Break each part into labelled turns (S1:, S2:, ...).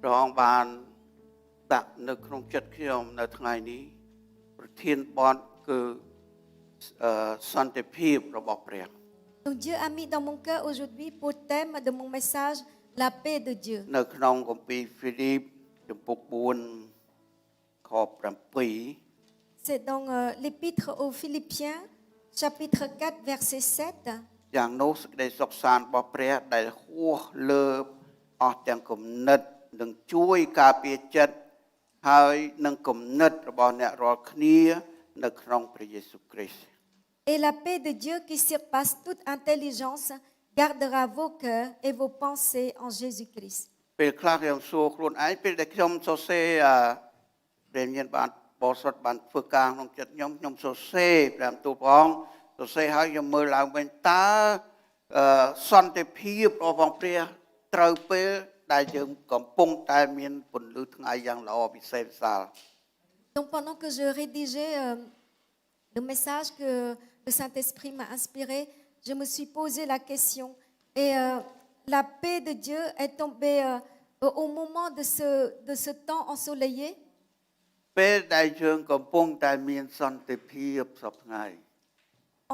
S1: รองបានដាក់នៅក្នុងចិត្តខ្ញុំនៅថ្ងៃនេះប្រធានបទគឺសន្តិភាពរបស់ព្រះ
S2: Donc Dieu a mis dans mon cœur aujourd'hui pour thème de mon message la paix de Dieu.
S1: នៅក្នុងគម្ពីរហ្វីលីបចំពុក4ខ7
S2: C'est dans l'épître aux Philippiens, chapitre 4, verset 7.
S1: យ៉ាងនោះសេចក្តីសុខសាន្តរបស់ព្រះដែលហួសលើអស់ទាំងគំនិតនឹងជួយការពារចិត្តហើយនឹងគំនិតរបស់អ្នករាល់គ្នានៅក្នុងព្រះយេស៊ូវគ្រីស្ទ
S2: Et la paix de Dieu qui surpasse toute intelligence gardera vos cœurs et vos pensées en Jésus-Christ.
S1: ពេលខ្លះខ្ញុំសួរខ្លួនឯងពេលដែលខ្ញុំសរសេរព្រះមានបានបរិសុទ្ធបានធ្វើការក្នុងចិត្តខ្ញុំសរសេរព្រះបន្ទូលផងសរសេរហើយខ្ញុំមើលឡើងវិញតើសន្តិភាពរបស់ព្រះត្រូវពេលដែលយើងកំពុងតែមានពន្លឺថ្ងៃយ៉ាងល្អពិសេសវិសាល
S2: Donc pendant que je rédigeais le message que le Saint-Esprit m'a inspiré, je me suis posé la question. Et la paix de Dieu est tombée au moment de ce temps ensoleillé.
S1: ពេលដែលយើងកំពុងតែមានសន្តិភាពសពថ្ងៃ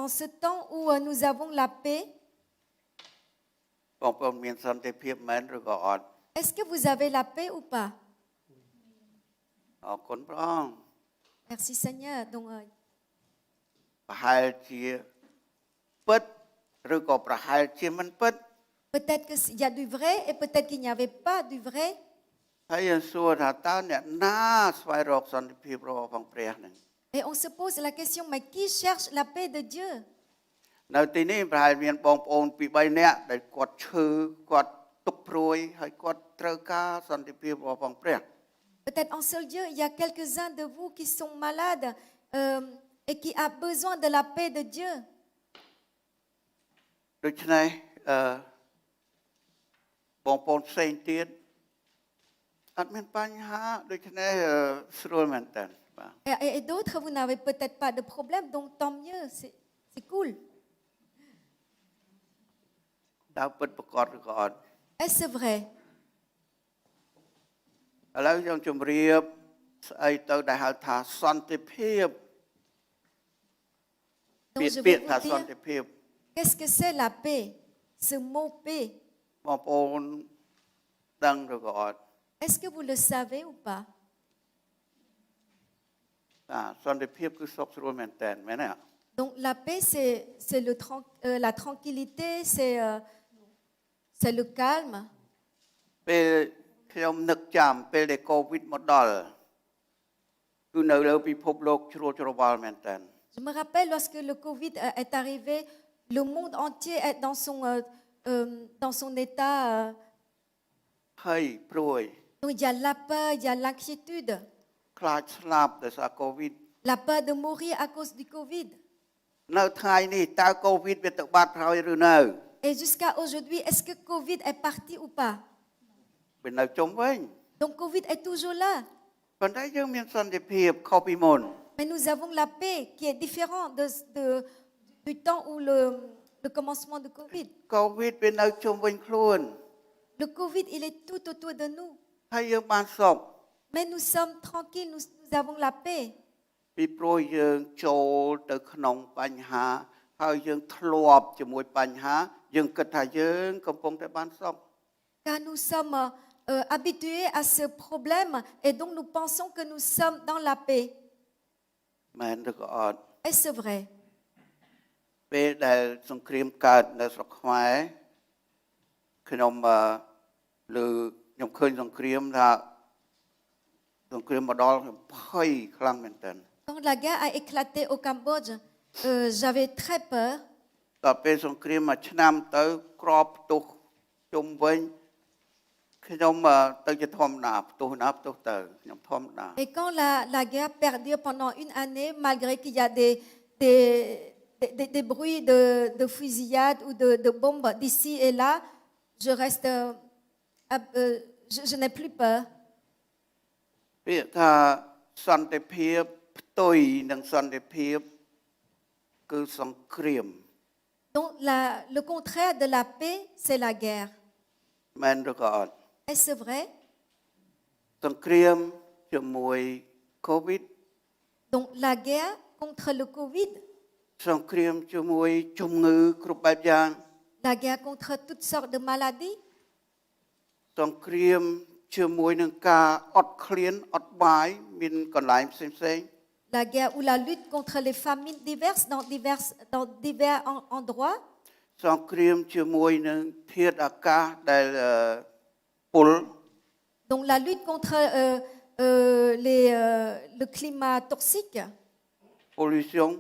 S2: En ce temps où nous avons la paix,
S1: បងប្អូនមានសន្តិភាពមែនឬក៏អត់
S2: est-ce que vous avez la paix ou pas?
S1: អរគុណព្រះអង្គ
S2: Merci Seigneur. Donc,
S1: ប្រហែលជាពិតឬក៏ប្រហែលជាមិនពិត
S2: peut-être qu'il y a du vrai et peut-être qu'il n'y avait pas du vrai.
S1: ហើយយើងសួរថាតើអ្នកណាស្វែងរកសន្តិភាពរបស់ព្រះនឹង
S2: Et on se pose la question, mais qui cherche la paix de Dieu?
S1: នៅទីនេះប្រហែលមានបងប្អូនពី3នាក់ដែលគាត់ឈឺគាត់ទុក្ខព្រួយហើយគាត់ត្រូវការសន្តិភាពរបស់ព្រះ
S2: Peut-être en ce lieu, il y a quelques-uns de vous qui sont malades et qui a besoin de la paix de Dieu.
S1: ដូច្នេះបងប្អូនផ្សេងទៀតអត់មានបញ្ហាដូច្នេះស្រួលមែនតើបាទ
S2: Et d'autres, vous n'avez peut-être pas de problème, donc tant mieux, c'est cool.
S1: តើពិតប្រកបឬក៏អត់
S2: Est-ce vrai?
S1: ឥឡូវខ្ញុំជម្រាបស្អីទៅដែលហៅថាសន្តិភាព
S2: Donc je
S1: ពា
S2: vais
S1: ក្យថា
S2: vous
S1: សន្តិ
S2: dire,
S1: ភាព
S2: qu'est-ce que c'est la paix? Ce mot paix.
S1: បងប្អូនដឹងឬក៏អត់
S2: Est-ce que vous le savez ou pas?
S1: សន្តិភាពគឺសុខស្រួលមែនតើមែនទេ
S2: Donc la paix, c'est la tranquillité, c'est le calme.
S1: ពេលខ្ញុំនឹកចាំពេលដែលកូវីដមកដល់គឺនៅលើពិភពលោកជ្រួលច្របល់មែនតើ
S2: Je me rappelle lorsque le Covid est arrivé, le monde entier est dans son état.
S1: ហើយព្រួយ
S2: Donc il y a la peur, il y a l'inquiétude,
S1: ខ្លាចស្លាប់ដោយសារកូវីដ
S2: la peur de mourir à cause du Covid.
S1: នៅថ្ងៃនេះតើកូវីដវាទៅបាត់ហើយឬនៅ
S2: Et jusqu'à aujourd'hui, est-ce que Covid est parti ou pas?
S1: វានៅជុំវិញ
S2: Donc Covid est toujours là.
S1: ប៉ុន្តែយើងមានសន្តិភាពខុសពីមុន
S2: Mais nous avons la paix qui est différente du temps où le commencement de Covid.
S1: កូវីដវានៅជុំវិញខ្លួន
S2: Le Covid, il est tout autour de nous.
S1: ហើយយើងបានសុខ
S2: Mais nous sommes tranquilles, nous avons la paix.
S1: ពីព្រោះយើងចូលទៅក្នុងបញ្ហាហើយយើងធ្លាប់ជាមួយបញ្ហាយើងគិតថាយើងកំពុងតែបានសុខ
S2: Car nous sommes habitués à ce problème et donc nous pensons que nous sommes dans la paix.
S1: មែនឬក៏អត់
S2: Est-ce vrai?
S1: ពេលដែលសង្គ្រាមកើតនៅស្រុកខ្មែរខ្ញុំលើខ្ញុំឃើញសង្គ្រាមថាសង្គ្រាមមកដល់ខ្ញុំភ័យខ្លាំងមែនតើ
S2: Quand la guerre a éclaté au Cambodge, j'avais très peur.
S1: ដល់ពេលសង្គ្រាមមួយឆ្នាំទៅក្របផ្ទុះជុំវិញខ្ញុំទៅជាធម្មតាផ្ទុះណាផ្ទុះទៅខ្ញុំធម្មតា
S2: Et quand la guerre perdure pendant une année, malgré qu'il y a des bruits de fusillade ou de bombes d'ici et là, je reste, je n'ai plus peur.
S1: ពាក្យថាសន្តិភាពផ្ទុយនិងសន្តិភាពគឺសង្គ្រាម
S2: Donc le contraire de la paix, c'est la guerre.
S1: មែនឬក៏អត់
S2: Est-ce vrai?
S1: សង្គ្រាមជាមួយ COVID
S2: Donc la guerre contre le Covid,
S1: សង្គ្រាមជាមួយជំងឺគ្រប់បែបយ៉ាង
S2: la guerre contre toutes sortes de maladies,
S1: សង្គ្រាមជាមួយនឹងការអត់ឃ្លានអត់បាយមានកន្លែងផ្សេង
S2: la guerre ou la lutte contre les famines diverses dans divers endroits,
S1: សង្គ្រាមជាមួយនឹងធាតុអាកាសដែលពុល
S2: donc la lutte contre le climat toxique,
S1: pollution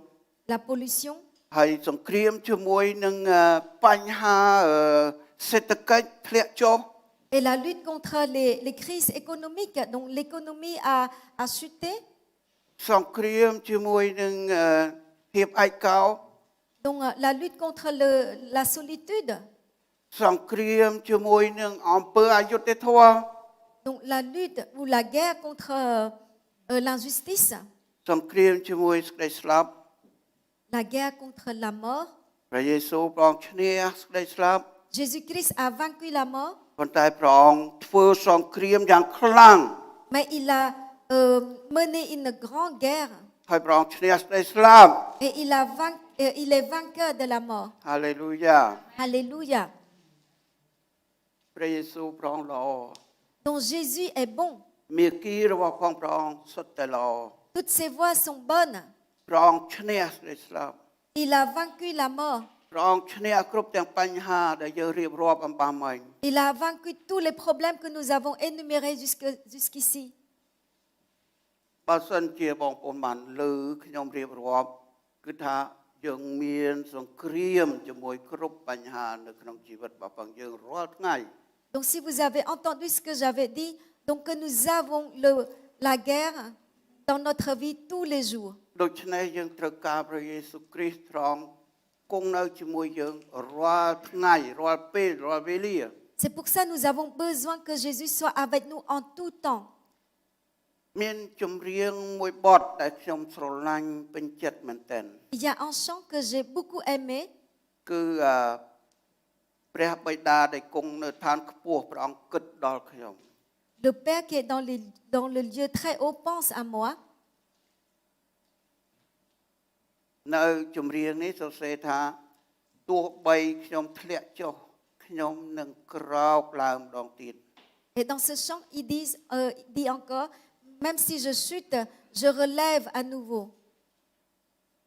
S2: la pollution,
S1: ហើយសង្គ្រាមជាមួយនឹងបញ្ហាសេដ្ឋកិច្ចធ្លាក់ចុះ
S2: et la lutte contre les crises économiques, donc l'économie a chuté,
S1: សង្គ្រាមជាមួយនឹងភាពឯកោ
S2: donc la lutte contre la solitude,
S1: សង្គ្រាមជាមួយនឹងអំពើអយុត្តិធម៌
S2: donc la lutte ou la guerre contre l'injustice,
S1: សង្គ្រាមជាមួយសេចក្តីស្លាប់
S2: la guerre contre la mort.
S1: ព្រះយេស៊ូវព្រះអង្គឈ្នះសេចក្តីស្លាប់
S2: Jésus-Christ a vaincu la mort,
S1: ប៉ុន្តែព្រះអង្គធ្វើសង្គ្រាមយ៉ាងខ្លាំង
S2: mais il a mené une grande guerre
S1: ហើយព្រះអង្គឈ្នះសេចក្តីស្លាប់
S2: et il est vainqueur de la mort.
S1: ហាឡេលូយ៉ា
S2: Alléluia.
S1: ព្រះយេស៊ូវព្រះអង្គល្អ
S2: Donc Jésus est bon.
S1: មេគីរបស់ព្រះអង្គសុទ្ធតែល្អ
S2: Toutes ses voies sont bonnes.
S1: ព្រះអង្គឈ្នះសេចក្តីស្លាប់
S2: Il a vaincu la mort.
S1: ព្រះអង្គឈ្នះគ្រប់ទាំងបញ្ហាដែលយើងរៀបរាប់អំបញ្ញមិញ
S2: Il a vaincu tous les problèmes que nous avons énumérés jusqu'ici.
S1: បើសិនជាបងប្អូនបានលើខ្ញុំរៀបរាប់គឺថាយើងមានសង្គ្រាមជាមួយគ្រប់បញ្ហានៅក្នុងជីវិតរបស់យើងរាល់ថ្ងៃ
S2: Donc si vous avez entendu ce que j'avais dit, donc que nous avons la guerre dans notre vie tous les jours.
S1: ដូច្នេះយើងត្រូវការព្រះយេស៊ូវគ្រីស្ទទ្រង់គង់នៅជាមួយយើងរាល់ថ្ងៃរាល់ពេលរាល់វេលា
S2: C'est pour ça que nous avons besoin que Jésus soit avec nous en tout temps.
S1: មានចម្រៀងមួយបទដែលខ្ញុំស្រឡាញ់ពេញចិត្តមែនទែន
S2: Il y a un chant que j'ai beaucoup aimé.
S1: គឺព្រះបិតាដែលគង់នៅឋានខ្ពស់ព្រះអង្គគិតដល់ខ្ញុំ
S2: Le Père qui est dans le lieu très haut pense à moi.
S1: នៅចម្រៀងនេះសរសេរថាទោះបីខ្ញុំធ្លាក់ចុះខ្ញុំនឹងក្រោកឡើងម្ដងទៀត
S2: Et dans ce chant, il dit encore, même si je chute, je relève à nouveau.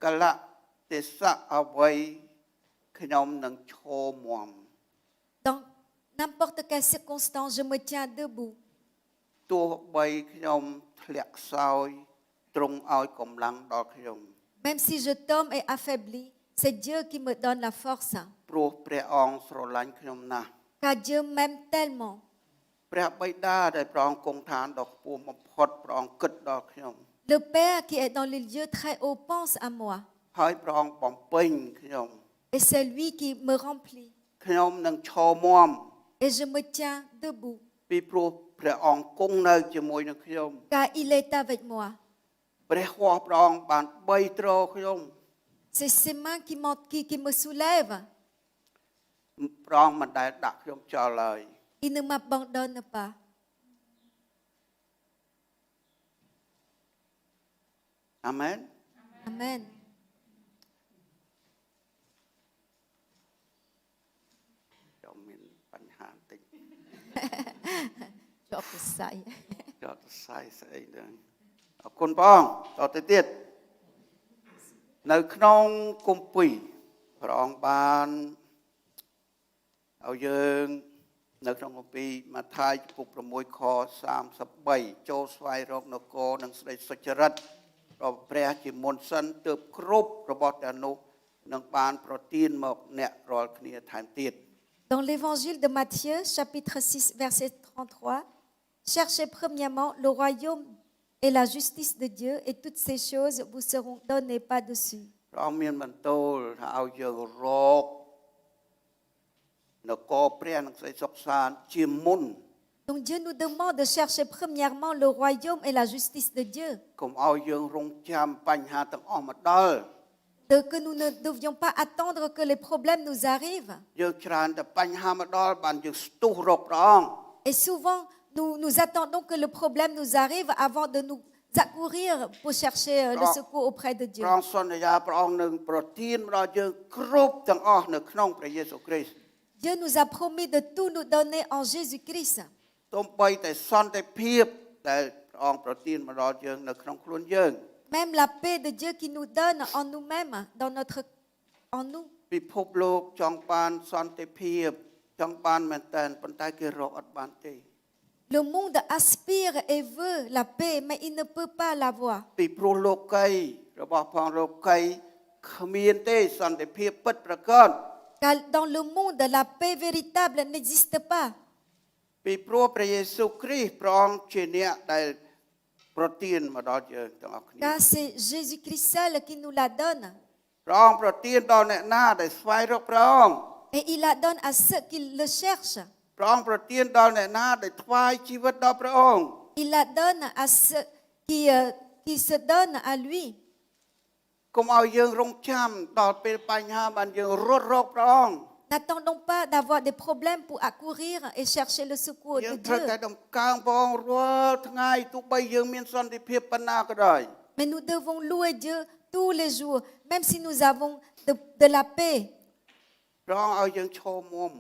S1: កលៈទេសៈអ្វីខ្ញុំនឹងឈរមាំ
S2: Dans n'importe quelle circonstance, je me tiens debout.
S1: ទោះបីខ្ញុំធ្លាក់ខ្សោយទ្រង់ឲ្យកម្លាំងដល់ខ្ញុំ
S2: Même si je tombe et affaibli, c'est Dieu qui me donne la force.
S1: ព្រោះព្រះអង្គស្រឡាញ់ខ្ញុំណាស់
S2: Car Dieu m'aime tellement.
S1: ព្រះបិតាដែលព្រះអង្គគង់ឋានដ៏ខ្ពស់បំផុតព្រះអង្គគិតដល់ខ្ញុំ
S2: Le Père qui est dans les lieux très hauts pense à moi.
S1: ហើយព្រះអង្គបំពេញខ្ញុំ
S2: Et c'est lui qui me remplit.
S1: ខ្ញុំនឹងឈរមាំ
S2: Et je me tiens debout.
S1: ពីព្រោះព្រះអង្គគង់នៅជាមួយនឹងខ្ញុំ
S2: Car il est avec moi.
S1: ព្រះហស្ថព្រះអង្គបានបីទ្រខ្ញុំ
S2: C'est ses mains qui me soulèvent.
S1: ព្រះអង្គមិនដែលដាក់ខ្ញុំចោលឡើយ
S2: Il ne m'abandonne pas.
S1: អាមែន
S2: Amen.
S1: ខ្ញុំមានបញ្ហាបន្តិច
S2: Drop the sigh.
S1: ចោតស័យស្អីហ្នឹងអរគុណព្រះអង្គតទៅទៀតនៅក្នុងគម្ពីរព្រះអង្គបានឲ្យយើងនៅក្នុងគម្ពីរម៉ាថាយពុក6ខ33ចូលស្វែងរកនគរនិងសេចក្តីសុចរិតរបស់ព្រះជាមុនសិនទើបគ្រប់របស់តែនោះនឹងបានប្រទានមកអ្នករាល់គ្នាថែមទៀត
S2: Dans l'évangile de Matthieu, chapitre 6, verset 33, cherchez premièrement le royaume et la justice de Dieu, et toutes ces choses vous seront données par-dessus.
S1: ព្រះអង្គមានបន្ទូលថាឲ្យយើងរកនគរព្រះនិងសេចក្តីសុខសាន្តជាមុន
S2: Donc Dieu nous demande de chercher premièrement le royaume et la justice de Dieu,
S1: កុំឲ្យយើងរងចាំបញ្ហាទាំងអស់មកដល់
S2: que nous ne devions pas attendre que les problèmes nous arrivent.
S1: យើងច្រើនតែបញ្ហាមកដល់បានយើងស្ទុះរកព្រះអង្គ
S2: Et souvent, nous attendons que le problème nous arrive avant de nous accourir pour chercher le secours auprès de
S1: ព្រះ
S2: Dieu.
S1: អង្គសន្យាព្រះអង្គនឹងប្រទានដល់យើងគ្រប់ទាំងអស់នៅក្នុងព្រះយេស៊ូវគ្រីស្ទ
S2: Dieu nous a promis de tout nous donner en Jésus-Christ.
S1: ទោះបីតែសន្តិភាពដែលព្រះអង្គប្រទានមកដល់យើងនៅក្នុងខ្លួនយើង
S2: Même la paix de Dieu qui nous donne en nous-mêmes, en nous.
S1: ពិភពលោកចង់បានសន្តិភាពចង់បានមែនតើប៉ុន្តែគេរកអត់បានទេ
S2: Le monde aspire et veut la paix, mais il ne peut pas l'avoir.
S1: ពីព្រោះលោកីរបស់ផងលោកីគ្មានទេសន្តិភាពពិតប្រាកដ
S2: Car dans le monde, la paix véritable n'existe pas.
S1: ពីព្រោះព្រះយេស៊ូវគ្រីស្ទព្រះអង្គជាអ្នកដែលប្រទានមកដល់យើងទាំងអស់គ្នា
S2: Car c'est Jésus-Christ seul qui nous la donne.
S1: ព្រះអង្គប្រទានដល់អ្នកណាដែលស្វែងរកព្រះអង្គ
S2: Et il la donne à ceux qui le cherchent.
S1: ព្រះអង្គប្រទានដល់អ្នកណាដែលថ្វាយជីវិតដល់ព្រះអង្គ
S2: Il la donne à ceux qui se donnent à lui.
S1: កុំឲ្យយើងរងចាំដល់ពេលបញ្ហាបានយើងរត់រកព្រះអង្គ
S2: N'attendons pas d'avoir des problèmes pour accourir et chercher le secours
S1: យើ
S2: de
S1: ងត្រូវ
S2: Dieu.
S1: តែដំកើងព្រះអង្គរាល់ថ្ងៃទោះបីយើងមានសន្តិភាពប៉ុណ្ណាក៏ដោយ
S2: Mais nous devons louer Dieu tous les jours, même si nous avons de la paix.
S1: ព្រះអង្គឲ្យយើងឈរមុំ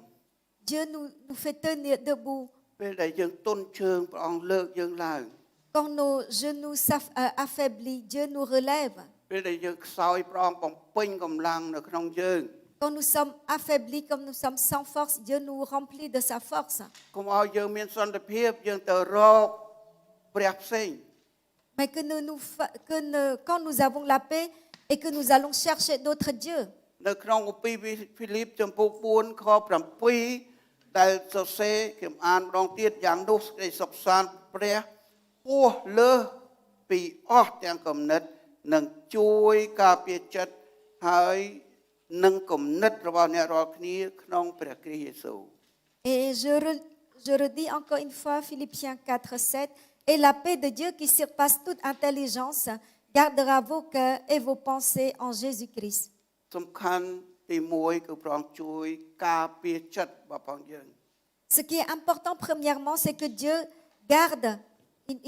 S2: Dieu nous fait tenir debout.
S1: ពេលដែលយើងទន់ជើងព្រះអង្គលើកយើងឡើង
S2: Quand nos genoux s'affaiblissent, Dieu nous relève.
S1: ពេលដែលយើងខ្សោយព្រះអង្គបំពេញកម្លាំងនៅក្នុងយើង
S2: Quand nous sommes affaiblis, comme nous sommes sans force, Dieu nous remplit de sa force.
S1: កុំឲ្យយើងមានសន្តិភាពយើងទៅរកព្រះផ្សេង
S2: Mais quand nous avons la paix et que nous allons chercher d'autres dieux.
S1: នៅក្នុងគម្ពីរហ្វីលីបចំពោះ4ខ7ដែលសរសេរខ្ញុំអានម្ដងទៀតយ៉ាងនោះសេចក្តីសុខសាន្តព្រះពោះលើសពីអស់ទាំងគំនិតនឹងជួយការពារចិត្តហើយនឹងគំនិតរបស់អ្នករាល់គ្នាក្នុងព្រះគ្រីស្ទយេស៊ូវ
S2: Et je redis encore une fois Philippiens 4:7. Et la paix de Dieu qui surpasse toute intelligence gardera vos cœurs et vos pensées en Jésus-Christ.
S1: សំខាន់ទី1គឺព្រះអង្គជួយការពារចិត្តរបស់ផងយើង
S2: Ce qui est important premièrement, c'est que Dieu garde,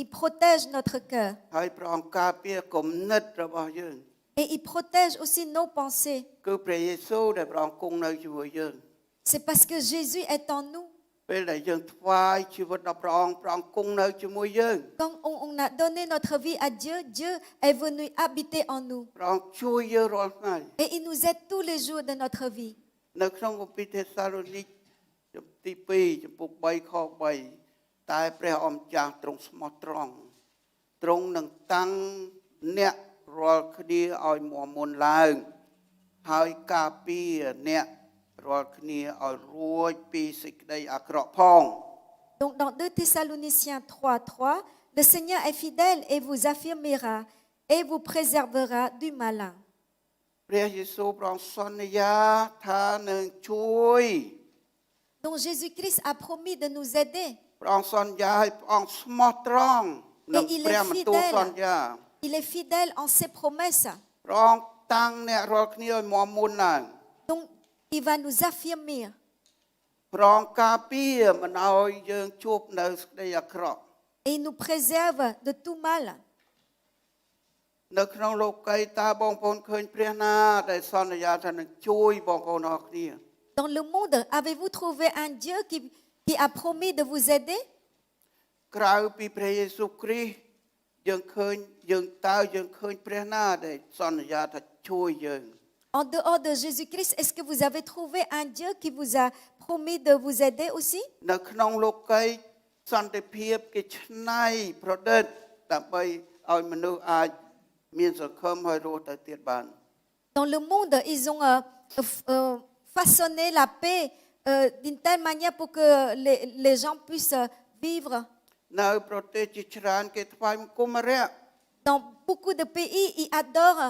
S2: il protège notre cœur.
S1: ហើយព្រះអង្គការពារគំនិតរបស់យើង
S2: Et il protège aussi nos pensées.
S1: គឺព្រះយេស៊ូវដែលព្រះអង្គគង់នៅជាមួយយើង
S2: C'est parce que Jésus est en nous.
S1: ពេលដែលយើងថ្វាយជីវិតដល់ព្រះអង្គគង់នៅជាមួយយើង
S2: Quand on a donné notre vie à Dieu, Dieu est venu habiter en nous.
S1: ព្រះអង្គជួយយើងរាល់ថ្ងៃ
S2: Et il nous aide tous les jours de notre vie.
S1: នៅក្នុងគម្ពីរទេសាឡូនីកទី2ចំពុក3ខ3តែព្រះអម្ចាស់ទ្រង់ស្មោះត្រង់ទ្រង់នឹងតាំងអ្នករាល់គ្នាឲ្យមាំមុនឡើងហើយការពារអ្នករាល់គ្នាឲ្យរួចពីសេចក្តីអាក្រក់ផង
S2: Donc dans 2 Thessaloniciens 3:3, le Seigneur est fidèle et vous affirmera et vous préservera du malin.
S1: ព្រះយេស៊ូវព្រះអង្គសន្យាថានឹងជួយ
S2: Donc Jésus-Christ a promis de nous aider.
S1: ព្រះអង្គសន្យាឲ្យព្រះអង្គស្មោះត្រង់នឹងព្រះបន្ទូលសន្យា
S2: Il est fidèle en ses promesses.
S1: ព្រះអង្គតាំងអ្នករាល់គ្នាឲ្យមាំមុនឡើង
S2: Donc il va nous affirmer.
S1: ព្រះអង្គការពារមិនឲ្យយើងជួបនៅសេចក្តីអាក្រក់
S2: Et il nous préserve de tout mal.
S1: នៅក្នុងលោកីតើបងប្អូនឃើញព្រះណាដែលសន្យាថានឹងជួយបងប្អូនអរគ្នា
S2: Dans le monde, avez-vous trouvé un Dieu qui a promis de vous aider?
S1: ក្រៅពីព្រះយេស៊ូវគ្រីស្ទយើងឃើញព្រះណាដែលសន្យាថាជួយយើង
S2: En dehors de Jésus-Christ, est-ce que vous avez trouvé un Dieu qui vous a promis de vous aider aussi?
S1: នៅក្នុងលោកីសន្តិភាពគេច្នៃប្រឌិតដើម្បីឲ្យមនុស្សអាចមានសង្ឃឹមហើយរស់ទៅទៀតបាន
S2: Dans le monde, ils ont façonné la paix d'une telle manière pour que les gens puissent vivre.
S1: នៅប្រទេសជាច្រើនគេថ្វាយបង្គំអរិយ
S2: Dans beaucoup de pays, ils adorent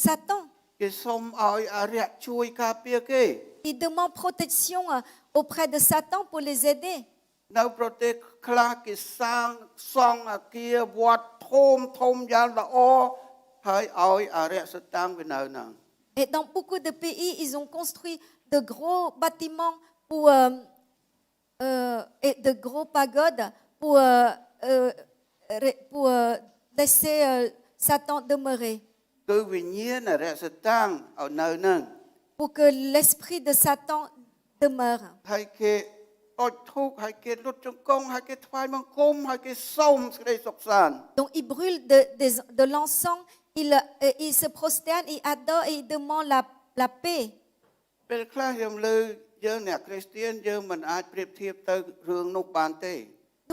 S2: Satan.
S1: គេសុំឲ្យអរិយជួយការពារគេ
S2: Ils demandent protection auprès de Satan pour les aider.
S1: នៅប្រទេសខ្លះគេសាងសង់អគារវត្តធំយ៉ាងល្អហើយឲ្យអរិយសតាំងវានៅហ្នឹង
S2: Et dans beaucoup de pays, ils ont construit de gros bâtiments et de gros pagodes pour, pour laisser Satan demeurer,
S1: គឺវិញ្ញាណអរិយសតាំងឲ្យនៅនឹង
S2: pour que l'esprit de Satan demeure.
S1: ហើយគេអុជធូបហើយគេលុតចង្កង់ហើយគេថ្វាយបង្គំហើយគេសូមសេចក្តីសុខសាន្ត
S2: Donc il brûle de l'encens, il se prosterne, il adore et il demande la paix.
S1: ពេលខ្លះខ្ញុំលើយើងអ្នកគ្រីស្ទៀនយើងមិនអាចប្រៀបធៀបទៅរឿងនោះបានទេ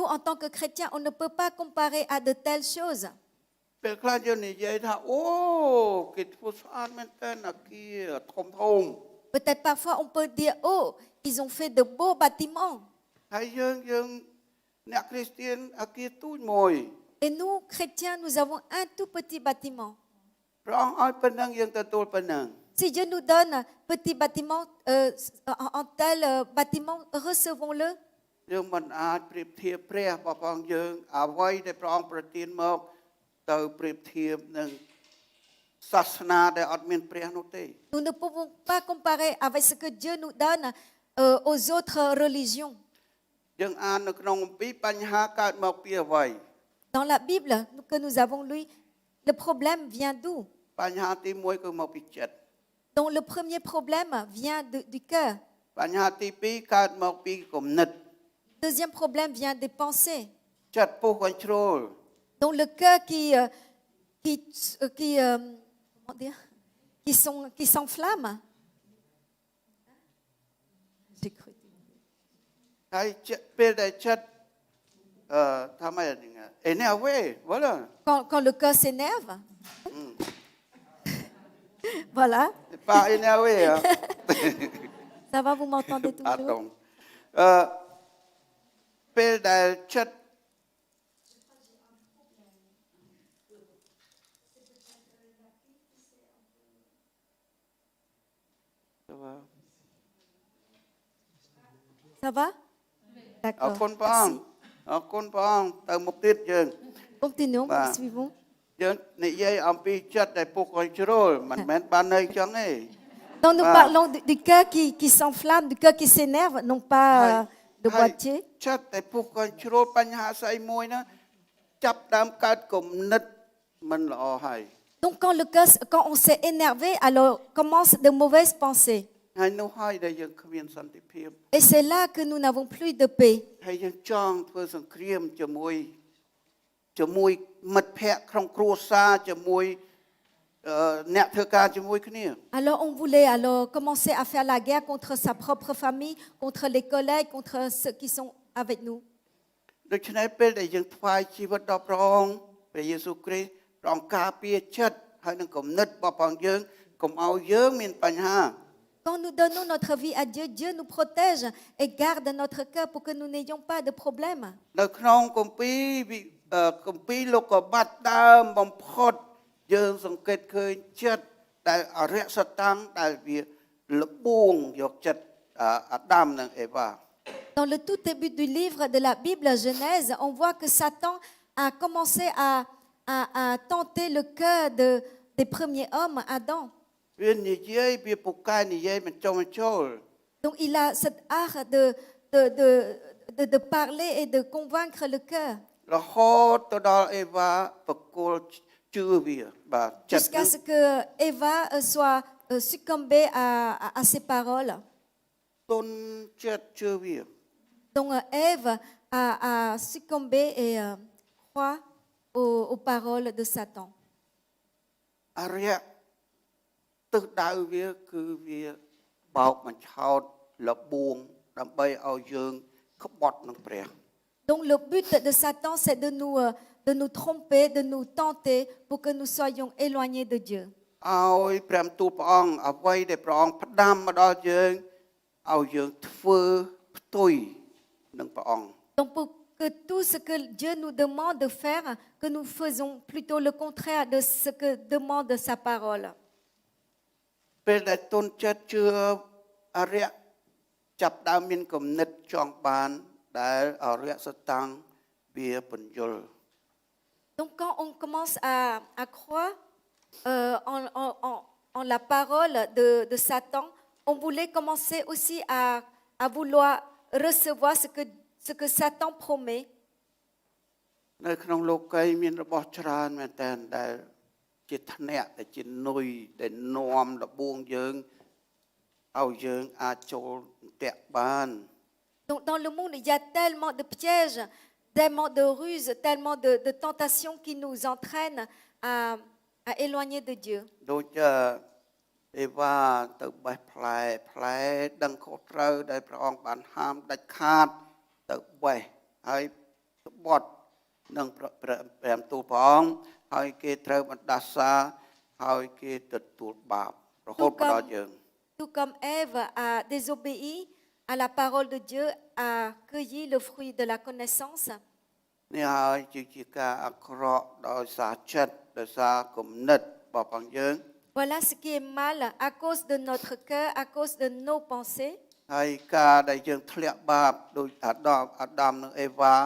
S2: Nous, en tant que chrétiens, on ne peut pas comparer à de telles choses.
S1: ពេលខ្លះយើងនិយាយថាអូគេធ្វើស្អាតមែនតើអាគារធំធំ
S2: Peut-être parfois on peut dire, oh, ils ont fait de beaux bâtiments.
S1: ហើយយើងអ្នកគ្រីស្ទៀនអាគារទូចមួយ
S2: Et nous, chrétiens, nous avons un tout petit bâtiment.
S1: ព្រះអង្គឲ្យប៉ុណ្ណឹងយើងទទួលប៉ុណ្ណឹង
S2: Si Dieu nous donne un petit bâtiment, en tel bâtiment, recevons-le.
S1: យើងមិនអាចប្រៀបធៀបព្រះរបស់ព្រះអង្គយើងអ្វីដែលព្រះអង្គប្រទានមកទៅប្រៀបធៀបនឹងសាសនាដែលអត់មានព្រះនោះទេ
S2: Nous ne pouvons pas comparer avec ce que Dieu nous donne aux autres religions.
S1: យើងអាននៅក្នុងគម្ពីរបញ្ហាកើតមកពីអ្វី
S2: Dans la Bible que nous avons lue, le problème vient d'où?
S1: បញ្ហាទី1គឺមកពីចិត្ត
S2: Donc le premier problème vient du cœur.
S1: បញ្ហាទី2កើតមកពីគំនិត
S2: Deuxième problème vient des pensées.
S1: ចិត្តពុះកញ្ជ្រោល
S2: Donc le cœur comment dire, qui s'enflamme. J'ai cru.
S1: ហើយពេលដែលចិត្តថាម៉េចហ្នឹងឯនេះអ្វី voilà
S2: Quand le cœur s'énerve, voilà.
S1: pas énervé hein
S2: Ça va, vous m'entendez
S1: អត់
S2: toujours?
S1: 懂ពេលដែលចិត្ត
S2: Ça va?
S1: អរ
S2: D'accord.
S1: គុណព្រះអង្គ
S2: Merci.
S1: អរគុណព្រះអង្គទៅមុខទៀតយើង
S2: Continuons,
S1: Bah.
S2: poursuivons.
S1: យើងនិយាយអំពីចិត្តដែលពុះកញ្ជ្រោលមិនមែនបាននៅចឹងទេ
S2: Donc nous
S1: Bah.
S2: parlons du cœur qui s'enflamme, du cœur qui s'énerve, non pas de
S1: ហើយ
S2: boîtier.
S1: ចិត្តដែលពុះកញ្ជ្រោលបញ្ហាស្អីមួយហ្នឹងចាប់ដើមកើតគំនិតមិនល្អហើយ
S2: Donc quand on s'est énervé, alors commencent de mauvaises pensées.
S1: ហើយនោះហើយដែលយើងគ្មានសន្តិភាព
S2: Et c'est là que nous n'avons plus de paix.
S1: ហើយយើងចង់ធ្វើសង្គ្រាមជាមួយមិត្តភ័ក្តិក្នុងគ្រួសារជាមួយអ្នកធ្វើការជាមួយគ្នា
S2: Alors on voulait alors commencer à faire la guerre contre sa propre famille, contre les collègues, contre ceux qui sont avec nous.
S1: ដូច្នេះពេលដែលយើងថ្វាយជីវិតដល់ព្រះអង្គព្រះយេស៊ូវគ្រីស្ទព្រះអង្គការពារចិត្តហើយនឹងគំនិតរបស់ព្រះអង្គយើងកុំឲ្យយើងមានបញ្ហា
S2: Quand nous donnons notre vie à Dieu, Dieu nous protège et garde notre cœur pour que nous n'ayons pas de problème.
S1: នៅក្នុងគម្ពីរលោកុបាតដើមបំផុតយើងសង្កេតឃើញចិត្តដែលអរិយសតាំងដែលវាលបួងយកចិត្តអាដាមនិងអេវ៉ា
S2: Dans le tout début du livre de la Bible Genèse, on voit que Satan a commencé à tenter le cœur des premiers hommes, Adam.
S1: វានិយាយវាពូកែនិយាយមិនចុះមិនចូល
S2: Donc il a cet art de parler et de convaincre le cœur
S1: រហូតទៅដល់អេវ៉ាបកគលជឿវាបាទចិត្ត
S2: jusqu'à ce que Eva soit succombée à ses paroles.
S1: ទុនចិត្តជឿវា
S2: Donc Ève a succombé et croit aux paroles de Satan.
S1: អរិយទិសដៅវាគឺវាបោកបញ្ឆោតលបួងដើម្បីឲ្យយើងក្បត់នឹងព្រះ
S2: Donc le but de Satan, c'est de nous tromper, de nous tenter pour que nous soyons éloignés de Dieu.
S1: ឲ្យព្រះបន្ទូលព្រះអង្គអ្វីដែលព្រះអង្គផ្ដាំមកដល់យើងឲ្យយើងធ្វើផ្ទុយនឹងព្រះអង្គ
S2: Donc pour que tout ce que Dieu nous demande de faire, que nous faisons plutôt le contraire de ce que demande sa parole.
S1: ពេលដែលទុនចិត្តជឿអរិយចាប់ដើមមានគំនិតចង់បានដែលអរិយសតាំងវាបញ្យល
S2: Donc quand on commence à croire en la parole de Satan, on voulait commencer aussi à vouloir recevoir ce que Satan promet.
S1: នៅក្នុងលោកីមានរបស់ច្រើនមែនតើដែលជាថ្នាក់ដែលជានុយដែលនាំលបួងយើងឲ្យយើងអាចចូលតាក់បាន
S2: Donc dans le monde, il y a tellement de pièges, tellement de ruses, tellement de tentations qui nous entraînent à éloigner de Dieu.
S1: ដូចអេវ៉ាទៅបេះផ្លែដឹងខុសត្រូវដែលព្រះអង្គបានហាមដាច់ខាតទៅបេះហើយក្បត់នឹងព្រះបន្ទូលព្រះអង្គហើយគេត្រូវបណ្ដាសាហើយគេទទួលបាបរហូតមកដល់យើង
S2: Tout comme Ève a désobéi à la parole de Dieu, a cueilli le fruit de la connaissance.
S1: នេះហើយជាការអាក្រក់ដោយសារចិត្តដោយសារគំនិតរបស់ផងយើង
S2: Voilà ce qui est mal à cause de notre cœur, à cause de nos pensées.
S1: ហើយការដែលយើងធ្លាក់បាបដោយអាដាមនិងអេវ៉ា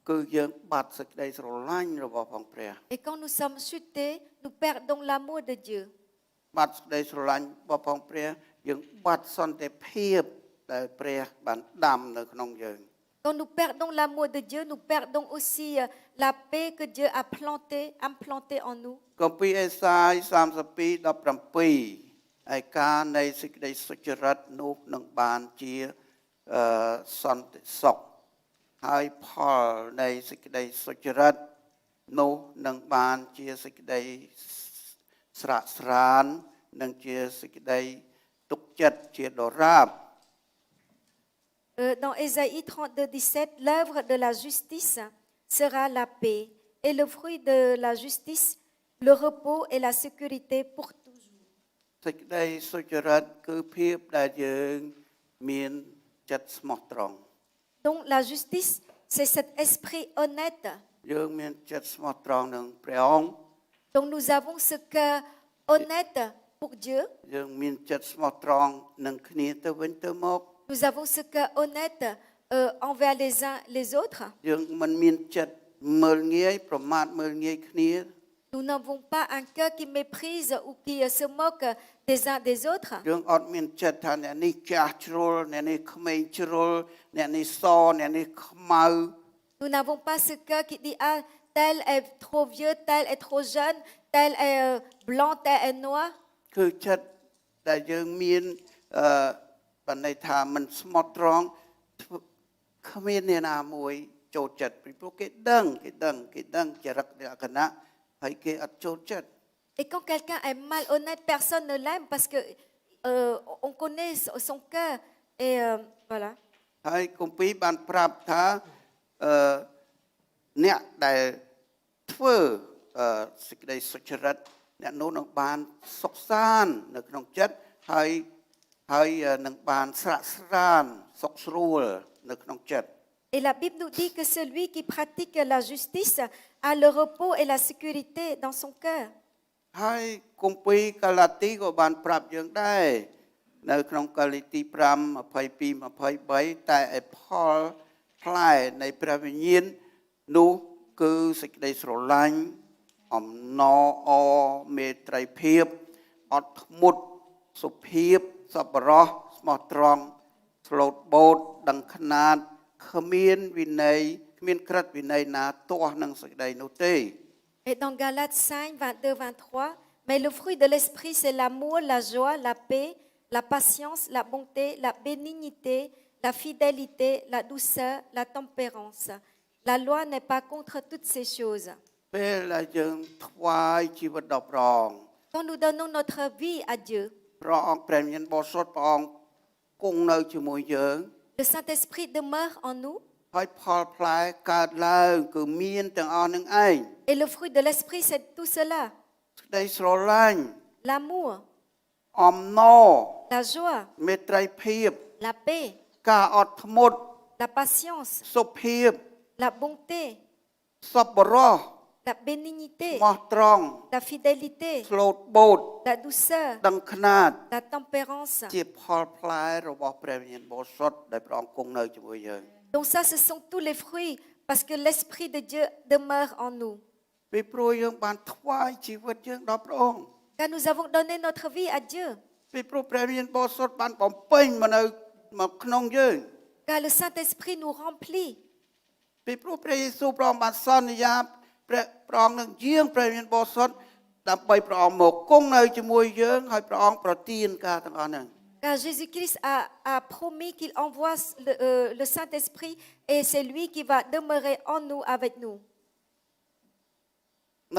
S1: គឺយើងបាត់សេចក្តីស្រឡាញ់របស់ផងព្រះ
S2: Et quand nous sommes chutés, nous perdons l'amour de Dieu.
S1: បាត់សេចក្តីស្រឡាញ់របស់ផងព្រះយើងបាត់សន្តិភាពដែលព្រះបានដាំនៅក្នុងយើង
S2: Quand nous perdons l'amour de Dieu, nous perdons aussi la paix que Dieu a implantée en nous.
S1: គម្ពីរអេសាយ32:17 ឯការនៃសេចក្តីសុចរិតនោះនឹងបានជាសន្តិសុខហើយផលនៃសេចក្តីសុចរិតនោះនឹងបានជាសេចក្តីស្រស់ស្រាននិងជាសេចក្តីទុកចិត្តជាដរាប
S2: Dans Ésaïe 32:17, l'œuvre de la justice sera la paix, et le fruit de la justice, le repos et la sécurité pour toujours.
S1: សេចក្តីសុចរិតគឺភាពដែលយើងមានចិត្តស្មោះត្រង់
S2: Donc la justice, c'est cet esprit honnête.
S1: យើងមានចិត្តស្មោះត្រង់នឹងព្រះអង្គ
S2: Donc nous avons ce cœur honnête pour Dieu.
S1: យើងមានចិត្តស្មោះត្រង់នឹងគ្នាទៅវិញទៅមក
S2: Nous avons ce cœur honnête envers les uns les autres.
S1: យើងមិនមានចិត្តមើលងាយប្រមាថមើលងាយគ្នា
S2: Nous n'avons pas un cœur qui méprise ou qui se moque des uns des autres.
S1: យើងអត់មានចិត្តថាអ្នកនេះចាស់ជ្រុលអ្នកនេះក្មេងជ្រុលអ្នកនេះសអ្នកនេះខ្មៅ
S2: Nous n'avons pas ce cœur qui dit ah tel est trop vieux, tel est trop jeune, tel est blanc, tel est noir.
S1: គឺចិត្តដែលយើងមានបណ្ឌិតថាមិនស្មោះត្រង់គ្មានអ្នកណាមួយចូលចិត្តពីព្រោះគេដឹងចរិតលក្ខណៈហើយគេអត់ចូលចិត្ត
S2: Et quand quelqu'un est malhonnête, personne ne l'aime parce que on connaît son cœur et voilà.
S1: ហើយគម្ពីរបានប្រាប់ថាអ្នកដែលធ្វើសេចក្តីសុចរិតអ្នកនោះនឹងបានសុខសាន្តនៅក្នុងចិត្តហើយនឹងបានស្រស់ស្រានសុខស្រួលនៅក្នុងចិត្ត
S2: Et la Bible nous dit que celui qui pratique la justice a le repos et la sécurité dans son cœur.
S1: ហើយគម្ពីរកាឡាទីក៏បានប្រាប់យើងដែរនៅក្នុងកាឡាទី5:22-23តែឯផលផ្លែនៃព្រះវិញ្ញាណនោះគឺសេចក្តីស្រឡាញ់អំណរអមេត្រីភាពអត់ធ្មត់សុភាពសប្បុរសស្មោះត្រង់ស្លូតបូតដឹងខ្នាតគ្មានវិន័យគ្មានក្រឹតវិន័យណាទាស់នឹងសេចក្តីនោះទេ
S2: Et dans Galates 5:22-23, mais le fruit de l'esprit c'est l'amour, la joie, la paix, la patience, la bonté, la bénignité, la fidélité, la douceur, la tempérance. La loi n'est pas contre toutes ces choses.
S1: ពេលដែលយើងថ្វាយជីវិតដល់ព្រះអង្គ
S2: Quand nous donnons notre vie à Dieu,
S1: ព្រះអង្គព្រះវិញ្ញាណបរិសុទ្ធព្រះអង្គគង់នៅជាមួយយើង
S2: le Saint-Esprit demeure en nous
S1: ហើយផលផ្លែកើតឡើងគឺមានទាំងអស់នឹងឯង
S2: et le fruit de l'esprit c'est tout cela,
S1: សេចក្តីស្រឡាញ់
S2: l'amour,
S1: អំណរ
S2: la joie,
S1: មេត្រីភាព
S2: la paix,
S1: ការអត់ធ្មត់
S2: la patience,
S1: សុភាព
S2: la bonté,
S1: សប្បុរស
S2: la bénignité,
S1: ស្មោះត្រង់
S2: la fidélité,
S1: ស្លូតបូត
S2: la douceur,
S1: ដឹងខ្នាត
S2: la tempérance.
S1: ជាផលផ្លែរបស់ព្រះវិញ្ញាណបរិសុទ្ធដែលព្រះអង្គគង់នៅជាមួយយើង
S2: Donc ça, ce sont tous les fruits parce que l'Esprit de Dieu demeure en nous.
S1: ពីព្រោះយើងបានថ្វាយជីវិតយើងដល់ព្រះអង្គ
S2: Car nous avons donné notre vie à Dieu.
S1: ពីព្រោះព្រះវិញ្ញាណបរិសុទ្ធបានបំពេញមកនៅក្នុងយើង
S2: Car le Saint-Esprit nous remplit.
S1: ពីព្រោះព្រះយេស៊ូវព្រះអង្គបានសន្យាព្រះអង្គនឹងយាងព្រះវិញ្ញាណបរិសុទ្ធដើម្បីព្រះអង្គមកគង់នៅជាមួយយើងហើយព្រះអង្គប្រទានការទាំងអស់ហ្នឹង
S2: Car Jésus-Christ a promis qu'il envoie le Saint-Esprit et c'est lui qui va demeurer en nous, avec nous.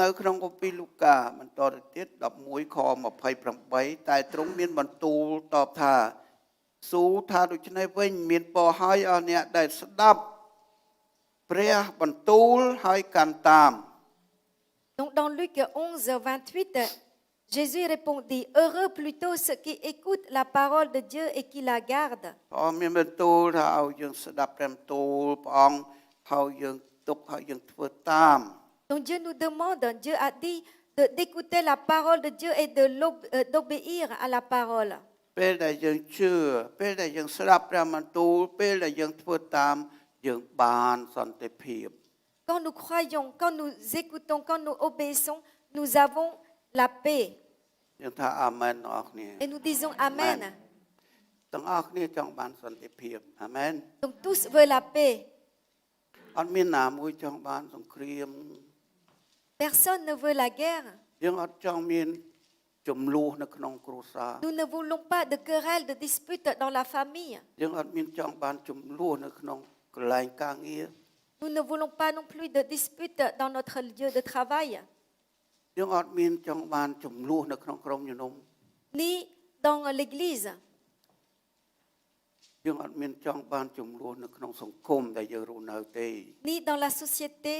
S1: នៅក្នុងគម្ពីរលូកាបន្តទៅទៀត11ខ28តែទ្រង់មានបន្ទូលតបថាស៊ូថាដូច្នេះវិញមានពរហើយអស់អ្នកដែលស្ដាប់ព្រះបន្ទូលហើយកាន់តាម
S2: Donc dans Luc 11, 28, Jésus répondit, heureux plutôt ceux qui écoutent la parole de Dieu et qui la gardent.
S1: ព្រះអង្គមានបន្ទូលថាឲ្យយើងស្ដាប់ព្រះបន្ទូលព្រះអង្គហើយយើងទុកហើយយើងធ្វើតាម
S2: Donc Dieu nous demande, Dieu a dit d'écouter la parole de Dieu et d'obéir à la parole.
S1: ពេលដែលយើងជឿពេលដែលយើងស្ដាប់ព្រះបន្ទូលពេលដែលយើងធ្វើតាមយើងបានសន្តិភាព
S2: Quand nous croyons, quand nous écoutons, quand nous obéissons, nous avons la paix.
S1: យើងថាអាមែនទាំងអស់គ្នា
S2: Et nous disons Amen.
S1: ទាំងអស់គ្នាចង់បានសន្តិភាពអាមែន
S2: Donc tous veulent la paix.
S1: អត់មានណាមួយចង់បានសង្គ្រាម
S2: Personne ne veut la guerre.
S1: យើងអត់ចង់មានចំនួននៅក្នុងគ្រួសារ
S2: Nous ne voulons pas de querelles, de disputes dans la famille.
S1: យើងអត់មានចង់បានចំនួននៅក្នុងកន្លែងការងារ
S2: Nous ne voulons pas non plus de disputes dans notre lieu de travail,
S1: យើងអត់មានចង់បានចំនួននៅក្នុងក្រុមជំនុំ
S2: ni dans l'église,
S1: យើងអត់មានចង់បានចំនួននៅក្នុងសង្គមដែលយើងរស់នៅទេ
S2: ni dans la société